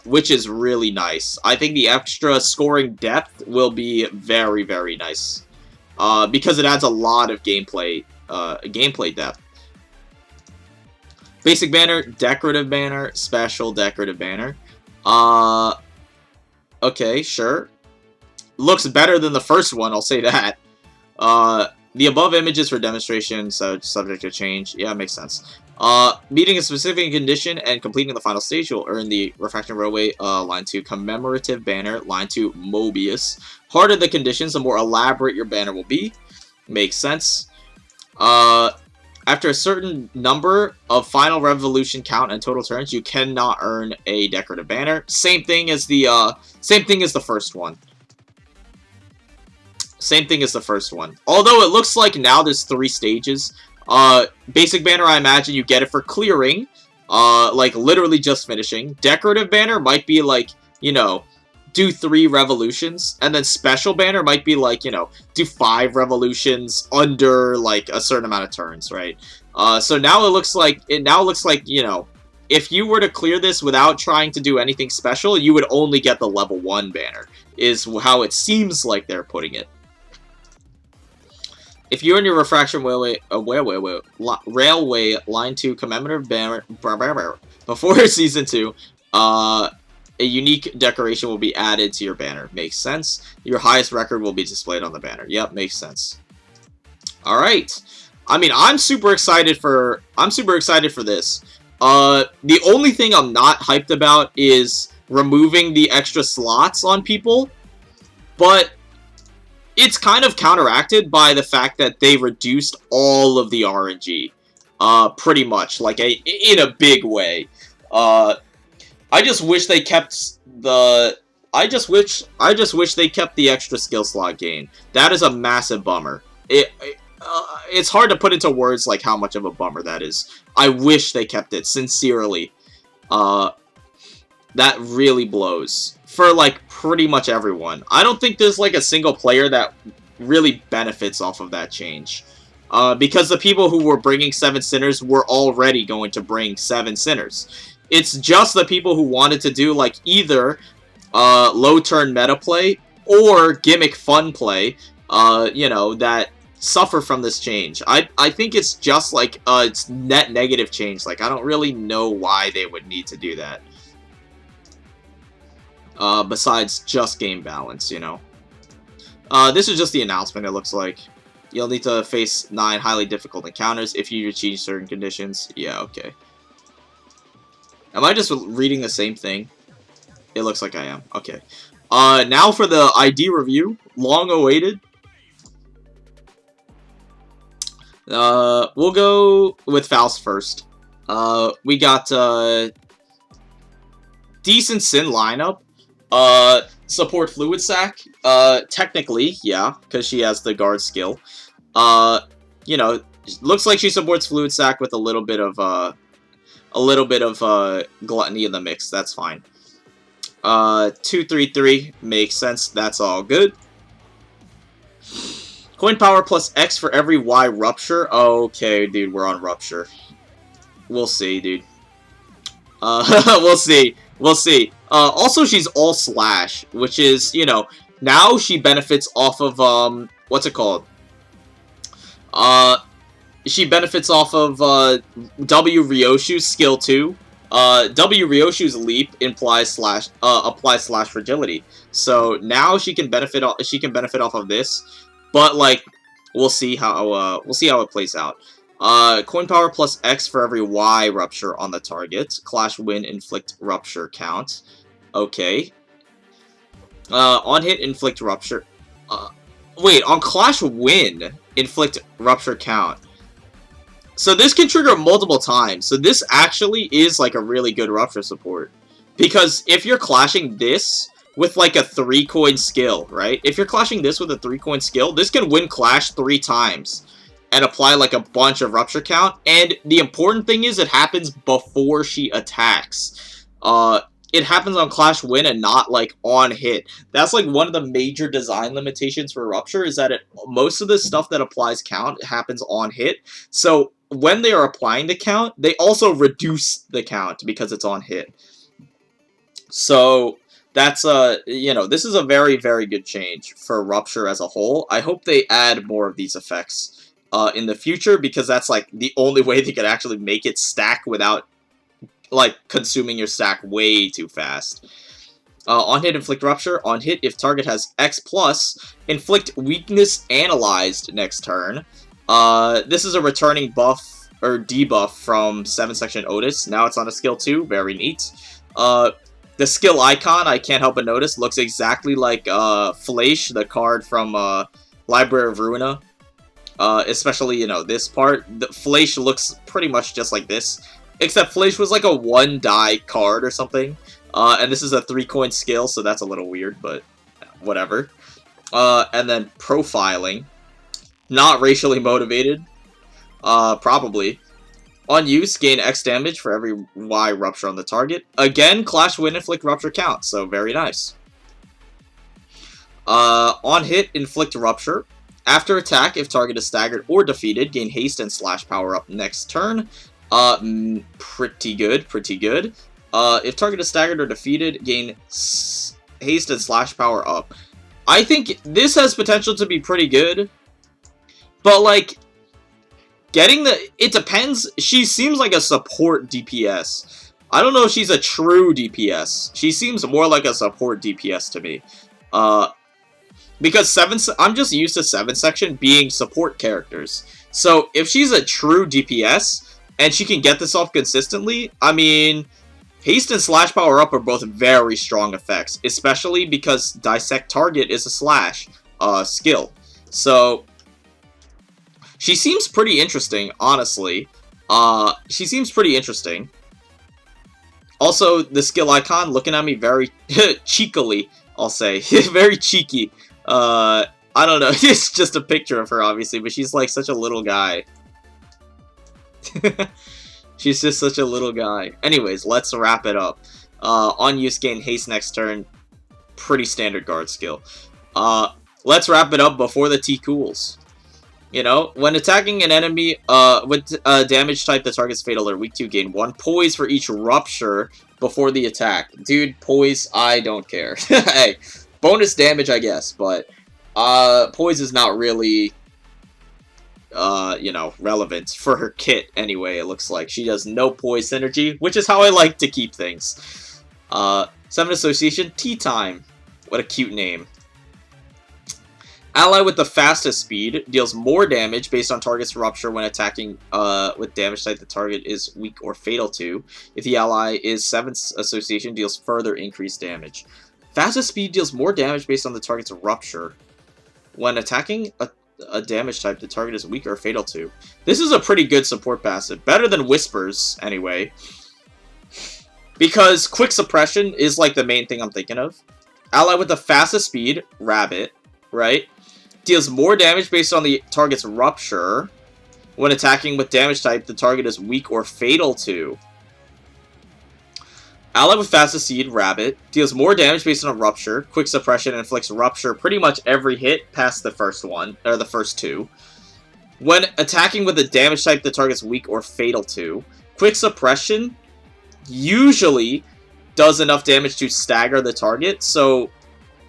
which is really nice. I think the extra scoring depth will be very, very nice. Because it adds a lot of gameplay depth. Basic banner, decorative banner, special decorative banner. Okay, sure. Looks better than the first one, I'll say that. The above images for demonstration, so subject to change. Yeah, makes sense. Meeting a specific condition and completing the final stage, you'll earn the Refraction Railway line 2 commemorative banner, line 2 Mobius. Harder the conditions, the more elaborate your banner will be. Makes sense. After a certain number of final revolution count and total turns, you cannot earn a decorative banner. Same thing as the first one. Same thing as the first one. Although it looks like now there's 3 stages. Basic banner, I imagine you get it for clearing. Like, literally just finishing. Decorative banner might be, like, you know, do 3 revolutions, and then special banner might be like, you know, do 5 revolutions under like a certain amount of turns, right? So now it looks like you know, if you were to clear this without trying to do anything special, you would only get the level 1 banner, is how it seems like they're putting it. If you and your Refraction Railway Line 2 commemorative banner before Season 2, a unique decoration will be added to your banner. Makes sense. Your highest record will be displayed on the banner. Yep, makes sense. Alright. I mean, I'm super excited for this. The only thing I'm not hyped about is removing the extra slots on people, but it's kind of counteracted by the fact that they reduced all of the RNG, pretty much, like in a big way. I just wish they kept the. I just wish they kept the extra skill slot gain. That is a massive bummer. It's hard to put into words like how much of a bummer that is. I wish they kept it, sincerely. That really blows for like pretty much everyone. I don't think there's like a single player that really benefits off of that change. Because the people who were bringing 7 Sinners were already going to bring 7 Sinners. It's just the people who wanted to do like either low turn meta play or gimmick fun play, you know, that suffer from this change. I think it's just like it's net negative change. Like, I don't really know why they would need to do that. Besides just game balance, you know. This is just the announcement, it looks like. You'll need to face 9 highly difficult encounters if you achieve certain conditions. Yeah, okay. Am I just reading the same thing? It looks like I am. Okay. Now for the ID review. Long awaited. We'll go with Faust first. We got, decent Sin lineup. Support Fluid Sac. Technically, yeah, because she has the guard skill. You know, looks like she supports Fluid Sac with a little bit of gluttony in the mix. That's fine. 2-3-3 makes sense. That's all good. Coin power plus X for every Y rupture. Okay, dude, we're on rupture. We'll see, dude. We'll see. We'll see. Also, she's all slash, which is, you know, now she benefits off of, what's it called? She benefits off of, W Ryoshu's skill 2. W Ryoshu's leap implies applies slash fragility. So now she can benefit off of this, but like we'll see how it plays out. Coin power plus X for every Y rupture on the target. Clash win inflict rupture count. Okay. On hit inflict rupture. Wait, on clash win inflict rupture count. So this can trigger multiple times. So this actually is like a really good rupture support. Because if you're clashing this with like a 3-coin skill, right? If you're clashing this with a 3-coin skill, this can win clash 3 times and apply like a bunch of rupture count. And the important thing is it happens before she attacks. It happens on clash win and not like on hit. That's like one of the major design limitations for rupture, is that most of the stuff that applies count happens on hit. So when they are applying the count, they also reduce the count because it's on hit. So that's you know, this is a very, very good change for rupture as a whole. I hope they add more of these effects in the future, because that's like the only way they could actually make it stack without like consuming your stack way too fast. On hit, inflict rupture. On hit, if target has X+, inflict weakness analyzed next turn. This is a returning buff or debuff from 7 Section Otis. Now it's on a skill 2. Very neat. The skill icon, I can't help but notice, looks exactly like Fleisch, the card from Library of Ruina. Especially, you know, this part. The Fleisch looks pretty much just like this. Except Fleisch was like a 1-die card or something. And this is a 3-coin skill, so that's a little weird, but whatever. And then profiling. Not racially motivated. Probably. On use, gain X damage for every Y rupture on the target. Again, clash win inflict rupture count, so very nice. On hit, inflict rupture. After attack, if target is staggered or defeated, gain haste and slash power up next turn. Pretty good, pretty good. If target is staggered or defeated, gain haste and slash power up. I think this has potential to be pretty good. But, like, getting the... It depends. She seems like a support DPS. I don't know if she's a true DPS. She seems more like a support DPS to me. Because I'm just used to 7 section being support characters. So, if she's a true DPS, and she can get this off consistently, I mean, haste and slash power up are both very strong effects. Especially because dissect target is a slash skill. So, she seems pretty interesting, honestly. She seems pretty interesting. Also, the skill icon looking at me very cheekily, I'll say. Very cheeky. I don't know. It's just a picture of her, obviously, but she's like such a little guy. She's just such a little guy. Anyways, let's wrap it up. On use, gain haste next turn. Pretty standard guard skill. Let's wrap it up before the T cools. You know, when attacking an enemy with damage type that targets fatal or weak to, gain 1 poise for each rupture before the attack. Dude, poise, I don't care. Hey, bonus damage, I guess, but poise is not really, you know, relevant for her kit anyway, it looks like. She does no poise synergy, which is how I like to keep things. 7 Association, Tea Time. What a cute name. Ally with the fastest speed deals more damage based on target's rupture when attacking with damage type the target is weak or fatal to. If the ally is 7th Association, deals further increased damage. Fastest speed deals more damage based on the target's rupture when attacking a damage type the target is weak or fatal to. This is a pretty good support passive. Better than Whispers, anyway. Because quick suppression is like the main thing I'm thinking of. Ally with the fastest speed, Rabbit, right? Deals more damage based on the target's rupture when attacking with damage type the target is weak or fatal to. Ally with fastest speed, Rabbit, deals more damage based on a rupture. Quick suppression inflicts rupture pretty much every hit past the first one, or the first 2. When attacking with a damage type the target's weak or fatal to. Quick suppression usually does enough damage to stagger the target, so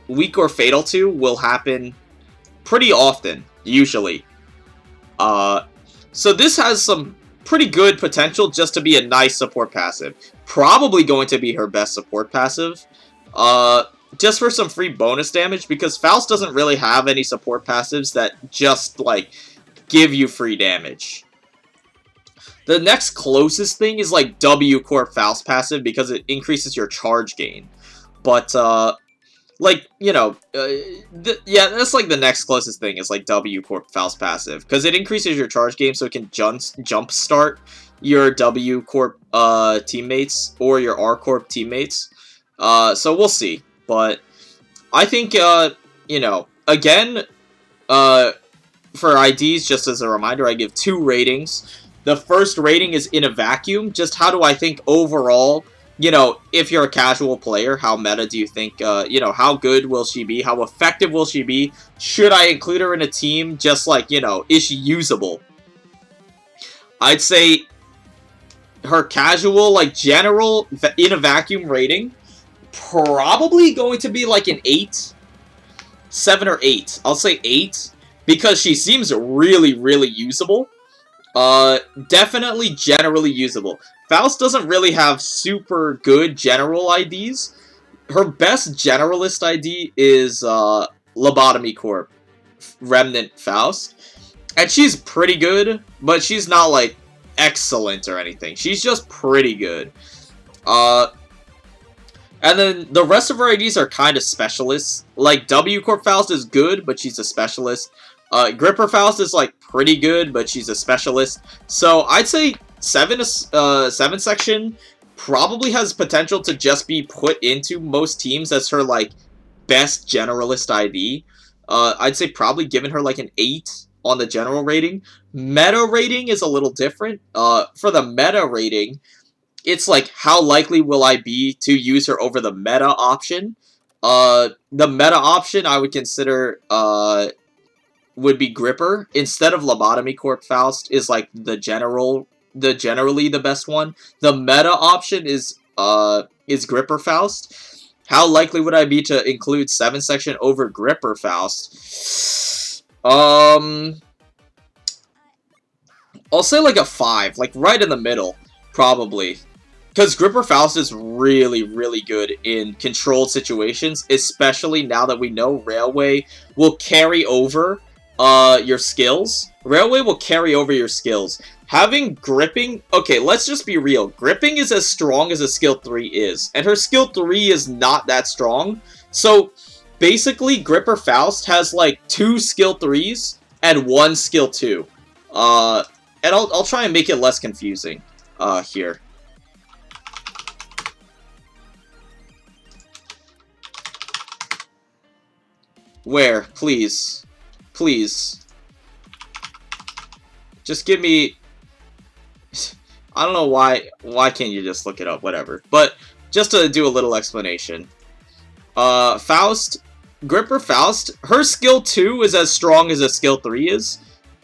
weak or fatal to will happen pretty often, usually. So this has some pretty good potential just to be a nice support passive. Probably going to be her best support passive. Just for some free bonus damage, because Faust doesn't really have any support passives that just, like, give you free damage. The next closest thing is, like, W Corp Faust passive, because it increases your charge gain. But, like, you know, yeah, that's like the next closest thing is like W Corp Faust passive. Because it increases your charge game so it can jump start your W Corp teammates or your R Corp teammates. So we'll see. But I think, you know, again, for IDs, just as a reminder, I give 2 ratings. The first rating is in a vacuum. Just how do I think overall... You know, if you're a casual player, how meta do you think, you know, how good will she be? How effective will she be? Should I include her in a team? Just like, you know, is she usable? I'd say her casual, like, general, in a vacuum rating, probably going to be like an 8. 7 or 8. I'll say 8, because she seems really, really usable. Definitely generally usable. Faust doesn't really have super good general IDs. Her best generalist ID is Lobotomy Corp, Remnant Faust. And she's pretty good, but she's not, like, excellent or anything. She's just pretty good. And then the rest of her IDs are kind of specialists. Like, W Corp Faust is good, but she's a specialist. Gripper Faust is, like, pretty good, but she's a specialist. So, I'd say 7 section probably has potential to just be put into most teams as her, like, best generalist ID. I'd say probably giving her, like, an 8 on the general rating. Meta rating is a little different. For the meta rating, it's like, how likely will I be to use her over the meta option? The meta option I would consider, would be Gripper. Instead of Lobotomy Corp Faust is, like, generally the best one. The meta option is Gripper Faust. How likely would I be to include 7 section over Gripper Faust? I'll say like a 5, like right in the middle, probably. Because Gripper Faust is really, really good in controlled situations, especially now that we know Railway will carry over your skills. Railway will carry over your skills. Having gripping... Okay, let's just be real. Gripping is as strong as a skill 3 is, and her skill 3 is not that strong. So, basically, Gripper Faust has like 2 skill 3s and 1 skill 2. And I'll try and make it less confusing here. Where? Please. Please. Just give me... I don't know why can't you just look it up, whatever. But, just to do a little explanation. Faust, Gripper Faust, her skill 2 is as strong as a skill 3 is.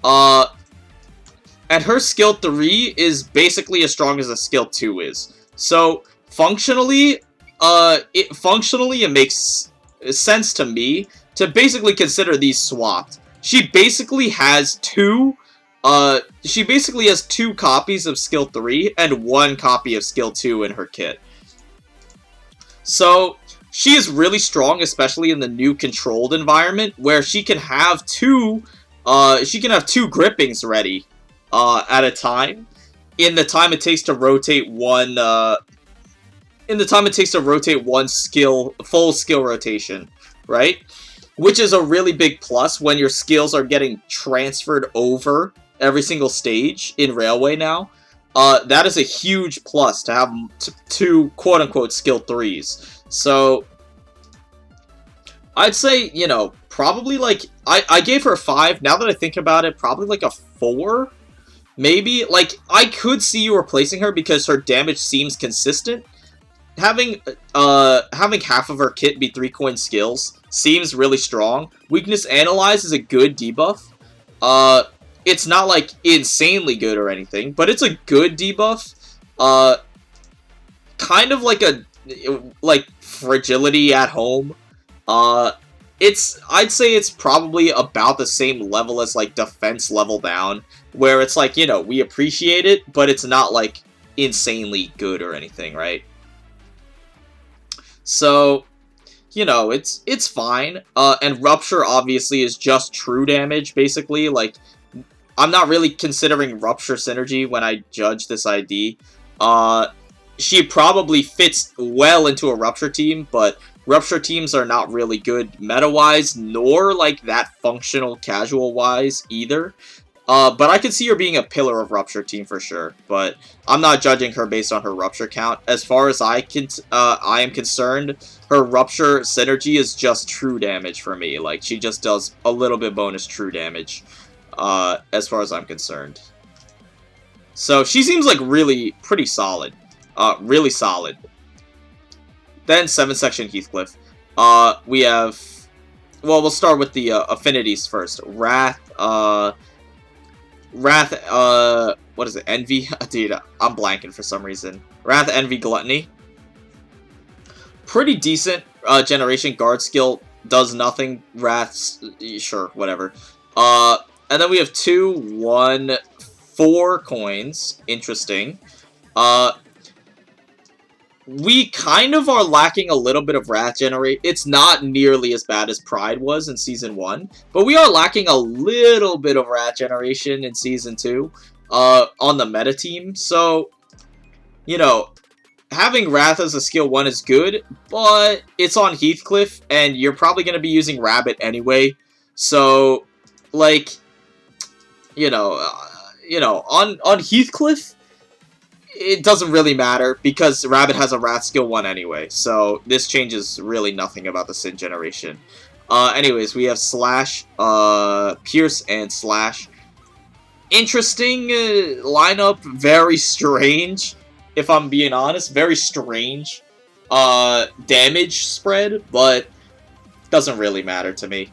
And her skill 3 is basically as strong as a skill 2 is. So, functionally, it makes sense to me to basically consider these swapped. She basically has two copies of skill 3 and 1 copy of skill 2 in her kit. So, she is really strong, especially in the new controlled environment, where she can have two grippings ready at a time, in the time it takes to rotate one full skill rotation, right? Which is a really big plus when your skills are getting transferred over every single stage in Railway now. That is a huge plus to have two quote-unquote skill 3s. So, I'd say, you know, probably like, I gave her a 5. Now that I think about it, probably like a 4. Maybe, like, I could see you replacing her because her damage seems consistent. Having half of her kit be 3-coin skills seems really strong. Weakness Analyze is a good debuff. It's not, like, insanely good or anything, but it's a good debuff. Kind of like Fragility at home. I'd say it's probably about the same level as, like, Defense Level Down, where it's like, you know, we appreciate it, but it's not, like, insanely good or anything, right? So, you know, it's fine. And Rupture, obviously, is just true damage, basically. Like, I'm not really considering Rupture synergy when I judge this ID. She probably fits well into a Rupture team, but Rupture teams are not really good meta-wise, nor, like, that functional casual-wise either. But I could see her being a pillar of Rupture team for sure, but I'm not judging her based on her Rupture count. As far as I am concerned, her Rupture synergy is just true damage for me. Like, she just does a little bit bonus true damage, as far as I'm concerned. So, she seems like really pretty solid. Really solid. Then 7 section Heathcliff. We have... Well, we'll start with the affinities first. Wrath, what is it? Envy? Dude, I'm blanking for some reason. Wrath, Envy, Gluttony. Pretty decent generation. Guard skill does nothing. Wrath, sure, whatever. And then we have 2, 1, 4 coins. Interesting. We kind of are lacking a little bit of Wrath generate. It's not nearly as bad as Pride was in Season 1, but we are lacking a little bit of Wrath generation in Season 2 on the meta team. So, you know, having Wrath as a skill 1 is good, but it's on Heathcliff, and you're probably going to be using Rabbit anyway. So, like, you know, on Heathcliff, it doesn't really matter, because Rabbit has a Wrath skill 1 anyway, so this changes really nothing about the Sin generation. Anyways, we have Slash, Pierce, and Slash. Interesting lineup, very strange, if I'm being honest, very strange. damage spread, but doesn't really matter to me.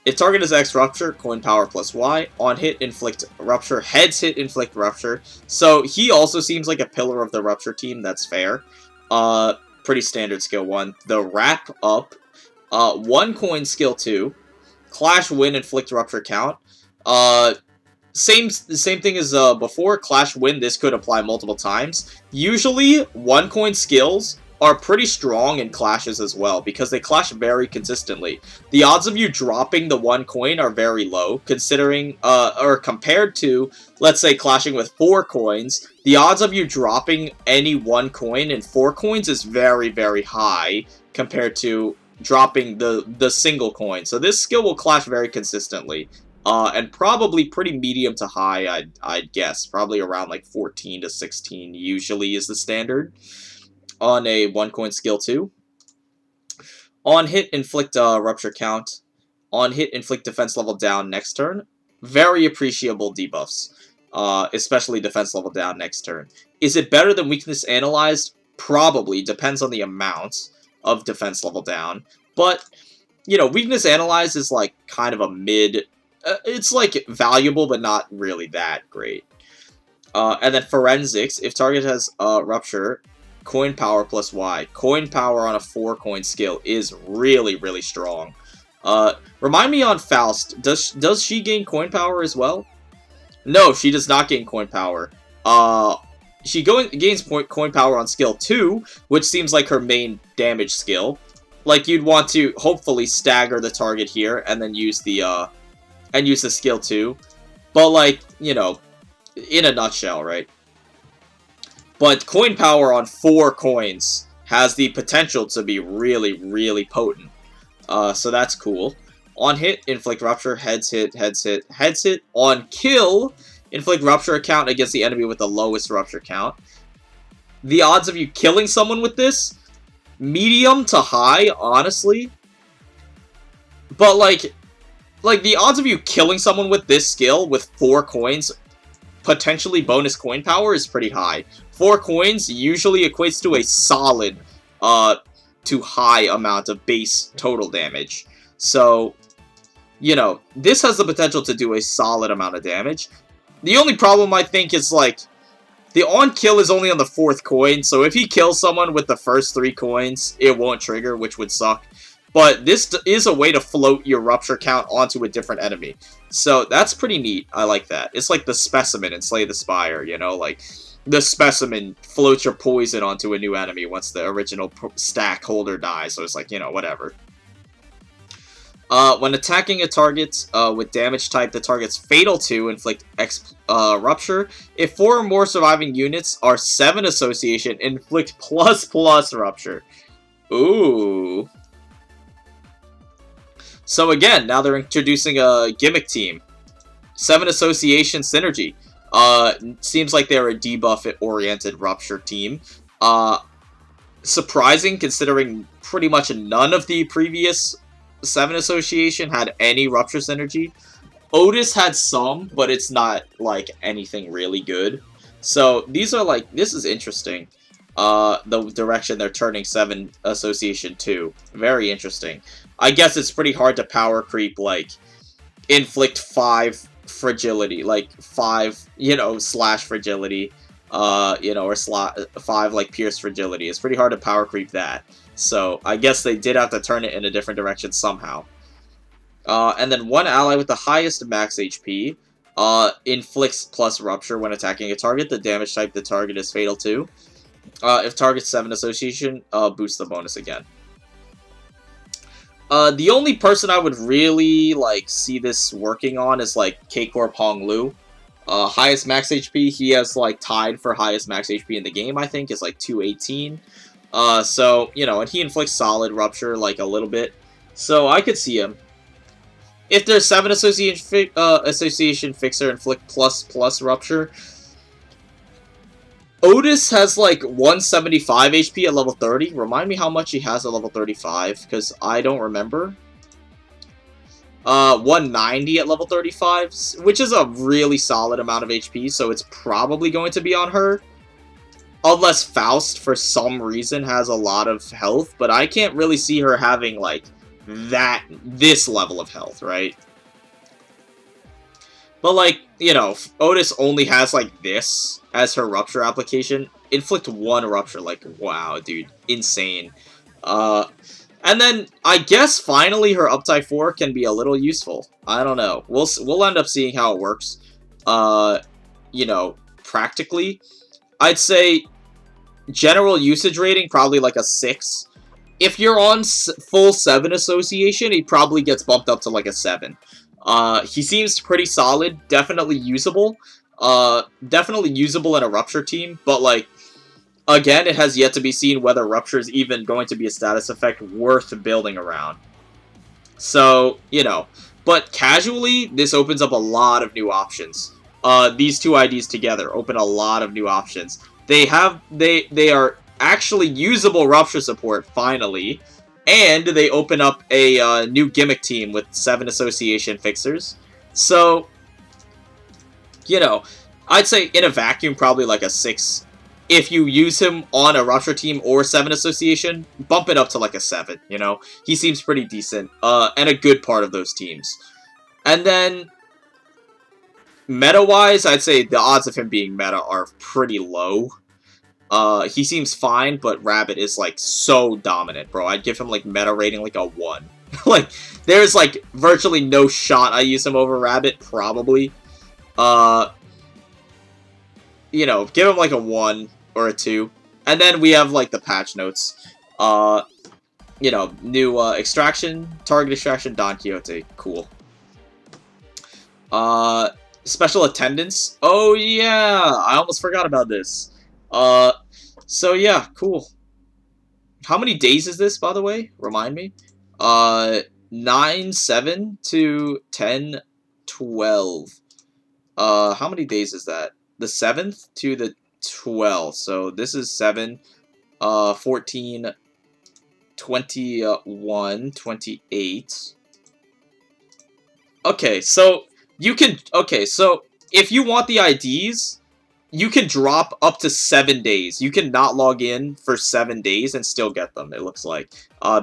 If target is X Rupture, coin power plus Y. On hit, inflict Rupture. Heads hit, inflict Rupture. So he also seems like a pillar of the Rupture team. That's fair. Pretty standard skill 1. The Wrap Up. 1 coin skill 2. Clash Win, inflict Rupture count. Same thing as before. Clash Win, this could apply multiple times. Usually, 1 coin skills are pretty strong in clashes as well, because they clash very consistently. The odds of you dropping the 1 coin are very low, considering, or compared to, let's say, clashing with 4 coins, the odds of you dropping any 1 coin in 4 coins is very, very high, compared to dropping the single coin. So this skill will clash very consistently. And probably pretty medium to high, I'd guess. Probably around like 14 to 16 usually is the standard on a 1 coin skill 2. On hit, inflict Rupture count. On hit, inflict defense level down next turn. Very appreciable debuffs, especially defense level down next turn. Is it better than weakness analyzed? Probably. Depends on the amount of defense level down. But, you know, weakness analyzed is like kind of a mid... it's like valuable, but not really that great. And then forensics. If target has Rupture... coin power plus Y. Coin power on a 4 coin skill is really, really strong. Remind me on Faust, does she gain coin power as well? No, she does not gain coin power. She gains coin power on skill 2, which seems like her main damage skill. Like, you'd want to hopefully stagger the target here and then use the skill 2. But, like, you know, in a nutshell, right? But coin power on 4 coins has the potential to be really, really potent. So that's cool. On hit, inflict Rupture, heads hit, heads hit, heads hit. On kill, inflict Rupture count against the enemy with the lowest Rupture count. The odds of you killing someone with this, medium to high, honestly. But like the odds of you killing someone with this skill with 4 coins, potentially bonus coin power, is pretty high. 4 coins usually equates to a solid to high amount of base total damage. So, you know, this has the potential to do a solid amount of damage. The only problem, I think, is, like, the on-kill is only on the 4th coin, so if he kills someone with the first 3 coins, it won't trigger, which would suck. But this is a way to float your Rupture count onto a different enemy. So that's pretty neat. I like that. It's like the Specimen in Slay the Spire, you know? Like, the Specimen floats your poison onto a new enemy once the original stack holder dies. So it's like, you know, whatever. When attacking a target with damage type the target's fatal to, inflict X Rupture. If 4 or more surviving units are 7 association, inflict ++ Rupture. Ooh. So again, now they're introducing a gimmick team. 7 association synergy. Seems like they're a debuff-oriented Rupture team. Surprising, considering pretty much none of the previous 7 association had any Rupture synergy. Otis had some, but it's not, like, anything really good. So, these are, like, this is interesting. The direction they're turning 7 association to. Very interesting. I guess it's pretty hard to power creep, like, inflict 5 fragility, like, 5, you know, slash fragility, you know, or 5, like, pierce fragility. It's pretty hard to power creep that. So, I guess they did have to turn it in a different direction somehow. And then 1 ally with the highest max HP, inflicts + Rupture when attacking a target. The damage type the target is fatal to. If target 7 association, boost the bonus again. The only person I would really, like, see this working on is, like, K-Corp Hong Lu. Highest max HP, he has, like, tied for highest max HP in the game, I think, is, like, 218. So, you know, and he inflicts solid Rupture, like, a little bit. So, I could see him. If there's 7 association fixer, inflict ++ Rupture. Otis has, like, 175 HP at level 30. Remind me how much he has at level 35, because I don't remember. 190 at level 35, which is a really solid amount of HP, so it's probably going to be on her. Unless Faust, for some reason, has a lot of health, but I can't really see her having, like, this level of health, right? But, like, you know, Otis only has, like, this as her rupture application. Inflict 1 rupture, like, wow, dude. Insane. And then, I guess, finally, her Uptie 4 can be a little useful. I don't know. We'll end up seeing how it works. You know, practically. I'd say general usage rating, probably like a 6. If you're on full 7 association, he probably gets bumped up to like a 7. He seems pretty solid, definitely usable. Definitely usable in a Rupture team, but like, again, it has yet to be seen whether Rupture is even going to be a status effect worth building around. So, you know, but casually, this opens up a lot of new options. These two IDs together open a lot of new options. They are actually usable Rupture support, finally, and they open up a new gimmick team with 7 association fixers. So, you know, I'd say in a vacuum, probably like a 6. If you use him on a Rupture team or 7 association, bump it up to like a 7, you know? He seems pretty decent, and a good part of those teams. And then, meta-wise, I'd say the odds of him being meta are pretty low. He seems fine, but Rabbit is, like, so dominant, bro. I'd give him, like, meta rating, like, a 1. Like, there's, like, virtually no shot I use him over Rabbit, probably. You know, give him, like, a 1 or a 2. And then we have, like, the patch notes. You know, new, Extraction, Target Extraction, Don Quixote. Cool. Special Attendance. Oh, yeah! I almost forgot about this. So yeah, cool. How many days is this, by the way? Remind me. 9/7 to 10/12. How many days is that? The 7th to the 12th. So this is 7, 14, 21, 28. Okay, so you can, okay, so if you want the IDs, you can drop up to 7 days. You can not log in for 7 days and still get them, it looks like,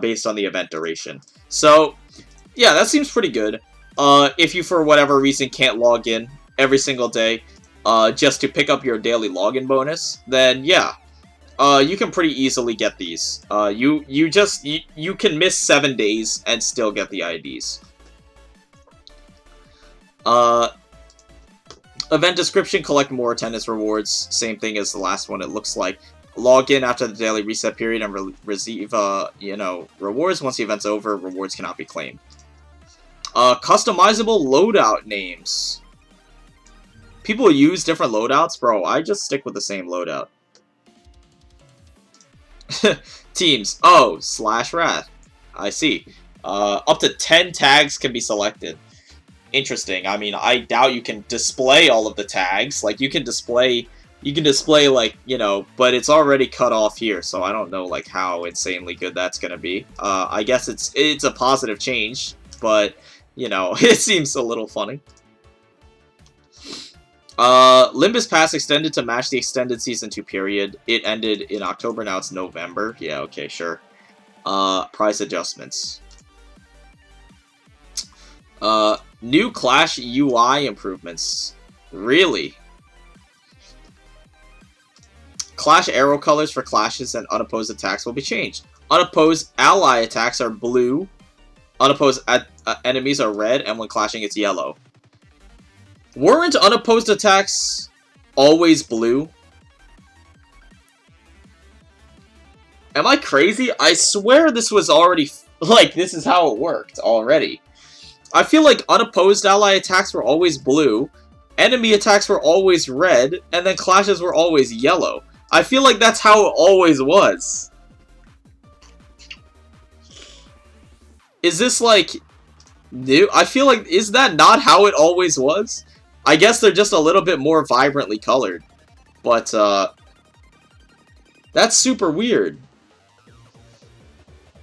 based on the event duration. So, yeah, that seems pretty good. If you, for whatever reason, can't log in every single day, just to pick up your daily login bonus, then, yeah, you can pretty easily get these. You can miss 7 days and still get the IDs. Event description, collect more attendance rewards. Same thing as the last one, it looks like. Log in after the daily reset period and receive, you know, rewards. Once the event's over, rewards cannot be claimed. Customizable loadout names. People use different loadouts? Bro, I just stick with the same loadout. Teams. Oh, /Wrath. I see. Up to 10 tags can be selected. Interesting. I mean, I doubt you can display all of the tags. Like, you can display, like, you know, but it's already cut off here, so I don't know, like, how insanely good that's gonna be. I guess it's a positive change, but, you know, it seems a little funny. Limbus Pass extended to match the extended Season 2 period. It ended in October, now it's November. Yeah, okay, sure. Price adjustments. New Clash UI improvements. Really? Clash arrow colors for clashes and unopposed attacks will be changed. Unopposed ally attacks are blue. Unopposed enemies are red, and when clashing it's yellow. Weren't unopposed attacks always blue? Am I crazy? I swear this was already, like, this is how it worked already. I feel like unopposed ally attacks were always blue, enemy attacks were always red, and then clashes were always yellow. I feel like that's how it always was. Is this, like, new? I feel like, is that not how it always was? I guess they're just a little bit more vibrantly colored. But, that's super weird.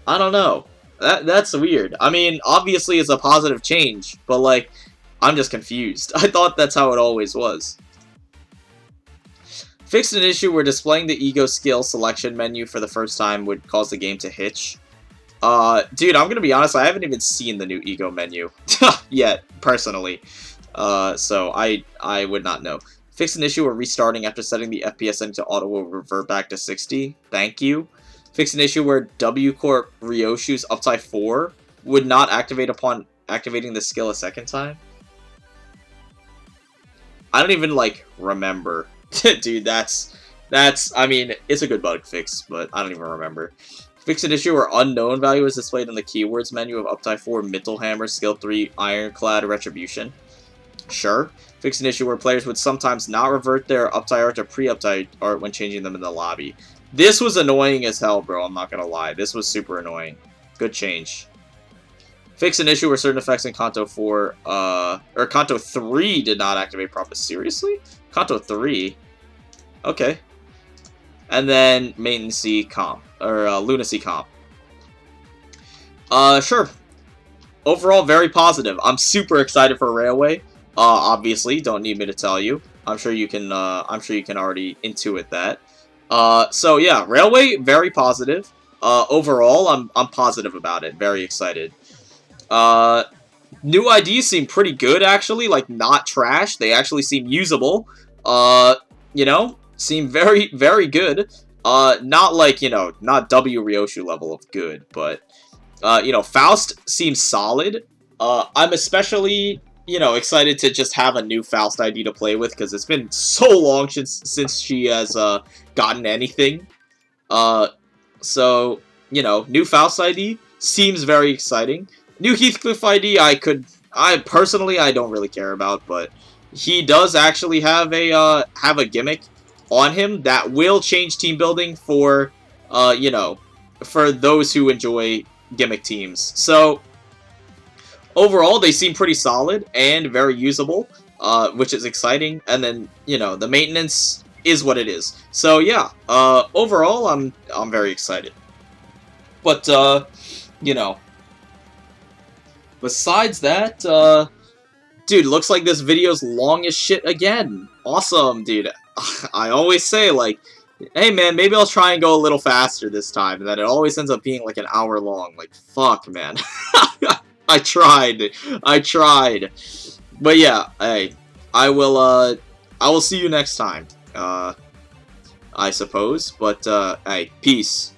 I don't know. That's weird. I mean, obviously it's a positive change, but, like, I'm just confused. I thought that's how it always was. Fixed an issue where displaying the ego skill selection menu for the first time would cause the game to hitch. Dude, I'm gonna be honest, I haven't even seen the new ego menu yet, personally. So I would not know. Fix an issue where restarting after setting the FPS setting to auto will revert back to 60. Thank you. Fix an issue where W Corp Ryoshu's uptie 4 would not activate upon activating the skill a second time. I don't even, like, remember. Dude, that's, I mean, it's a good bug fix, but I don't even remember. Fix an issue where unknown value is displayed in the keywords menu of uptie 4, Mittelhammer, skill 3, Ironclad, Retribution. Sure. Fix an issue where players would sometimes not revert their uptie art to pre-uptie art when changing them in the lobby. This was annoying as hell, bro, I'm not gonna lie. This was super annoying. Good change. Fix an issue where certain effects in Kanto 4, or Kanto 3 did not activate properly. Seriously? Kanto 3? Okay. And then Maintenancy Comp, or Lunacy Comp. Sure. Overall, very positive. I'm super excited for Railway. Obviously, don't need me to tell you. I'm sure you can already intuit that. So yeah, Railway, very positive. Overall, I'm positive about it. Very excited. New IDs seem pretty good, actually. Like, not trash. They actually seem usable. You know, seem very, very good. Not like, you know, not W Ryoshu level of good, but, you know, Faust seems solid. I'm especially, you know, excited to just have a new Faust ID to play with, because it's been so long since she has, gotten anything. So, you know, new Faust ID seems very exciting. New Heathcliff ID, I personally, I don't really care about, but he does actually have a gimmick on him that will change team building for, you know, for those who enjoy gimmick teams. So, overall, they seem pretty solid and very usable, which is exciting. And then, you know, the maintenance is what it is. So, yeah, overall, I'm very excited. But, you know, besides that, dude, looks like this video's long as shit again. Awesome, dude. I always say, like, hey, man, maybe I'll try and go a little faster this time. And then it always ends up being, like, an hour long. Like, fuck, man. I tried. But yeah, hey, I will see you next time. I suppose. But, hey, peace.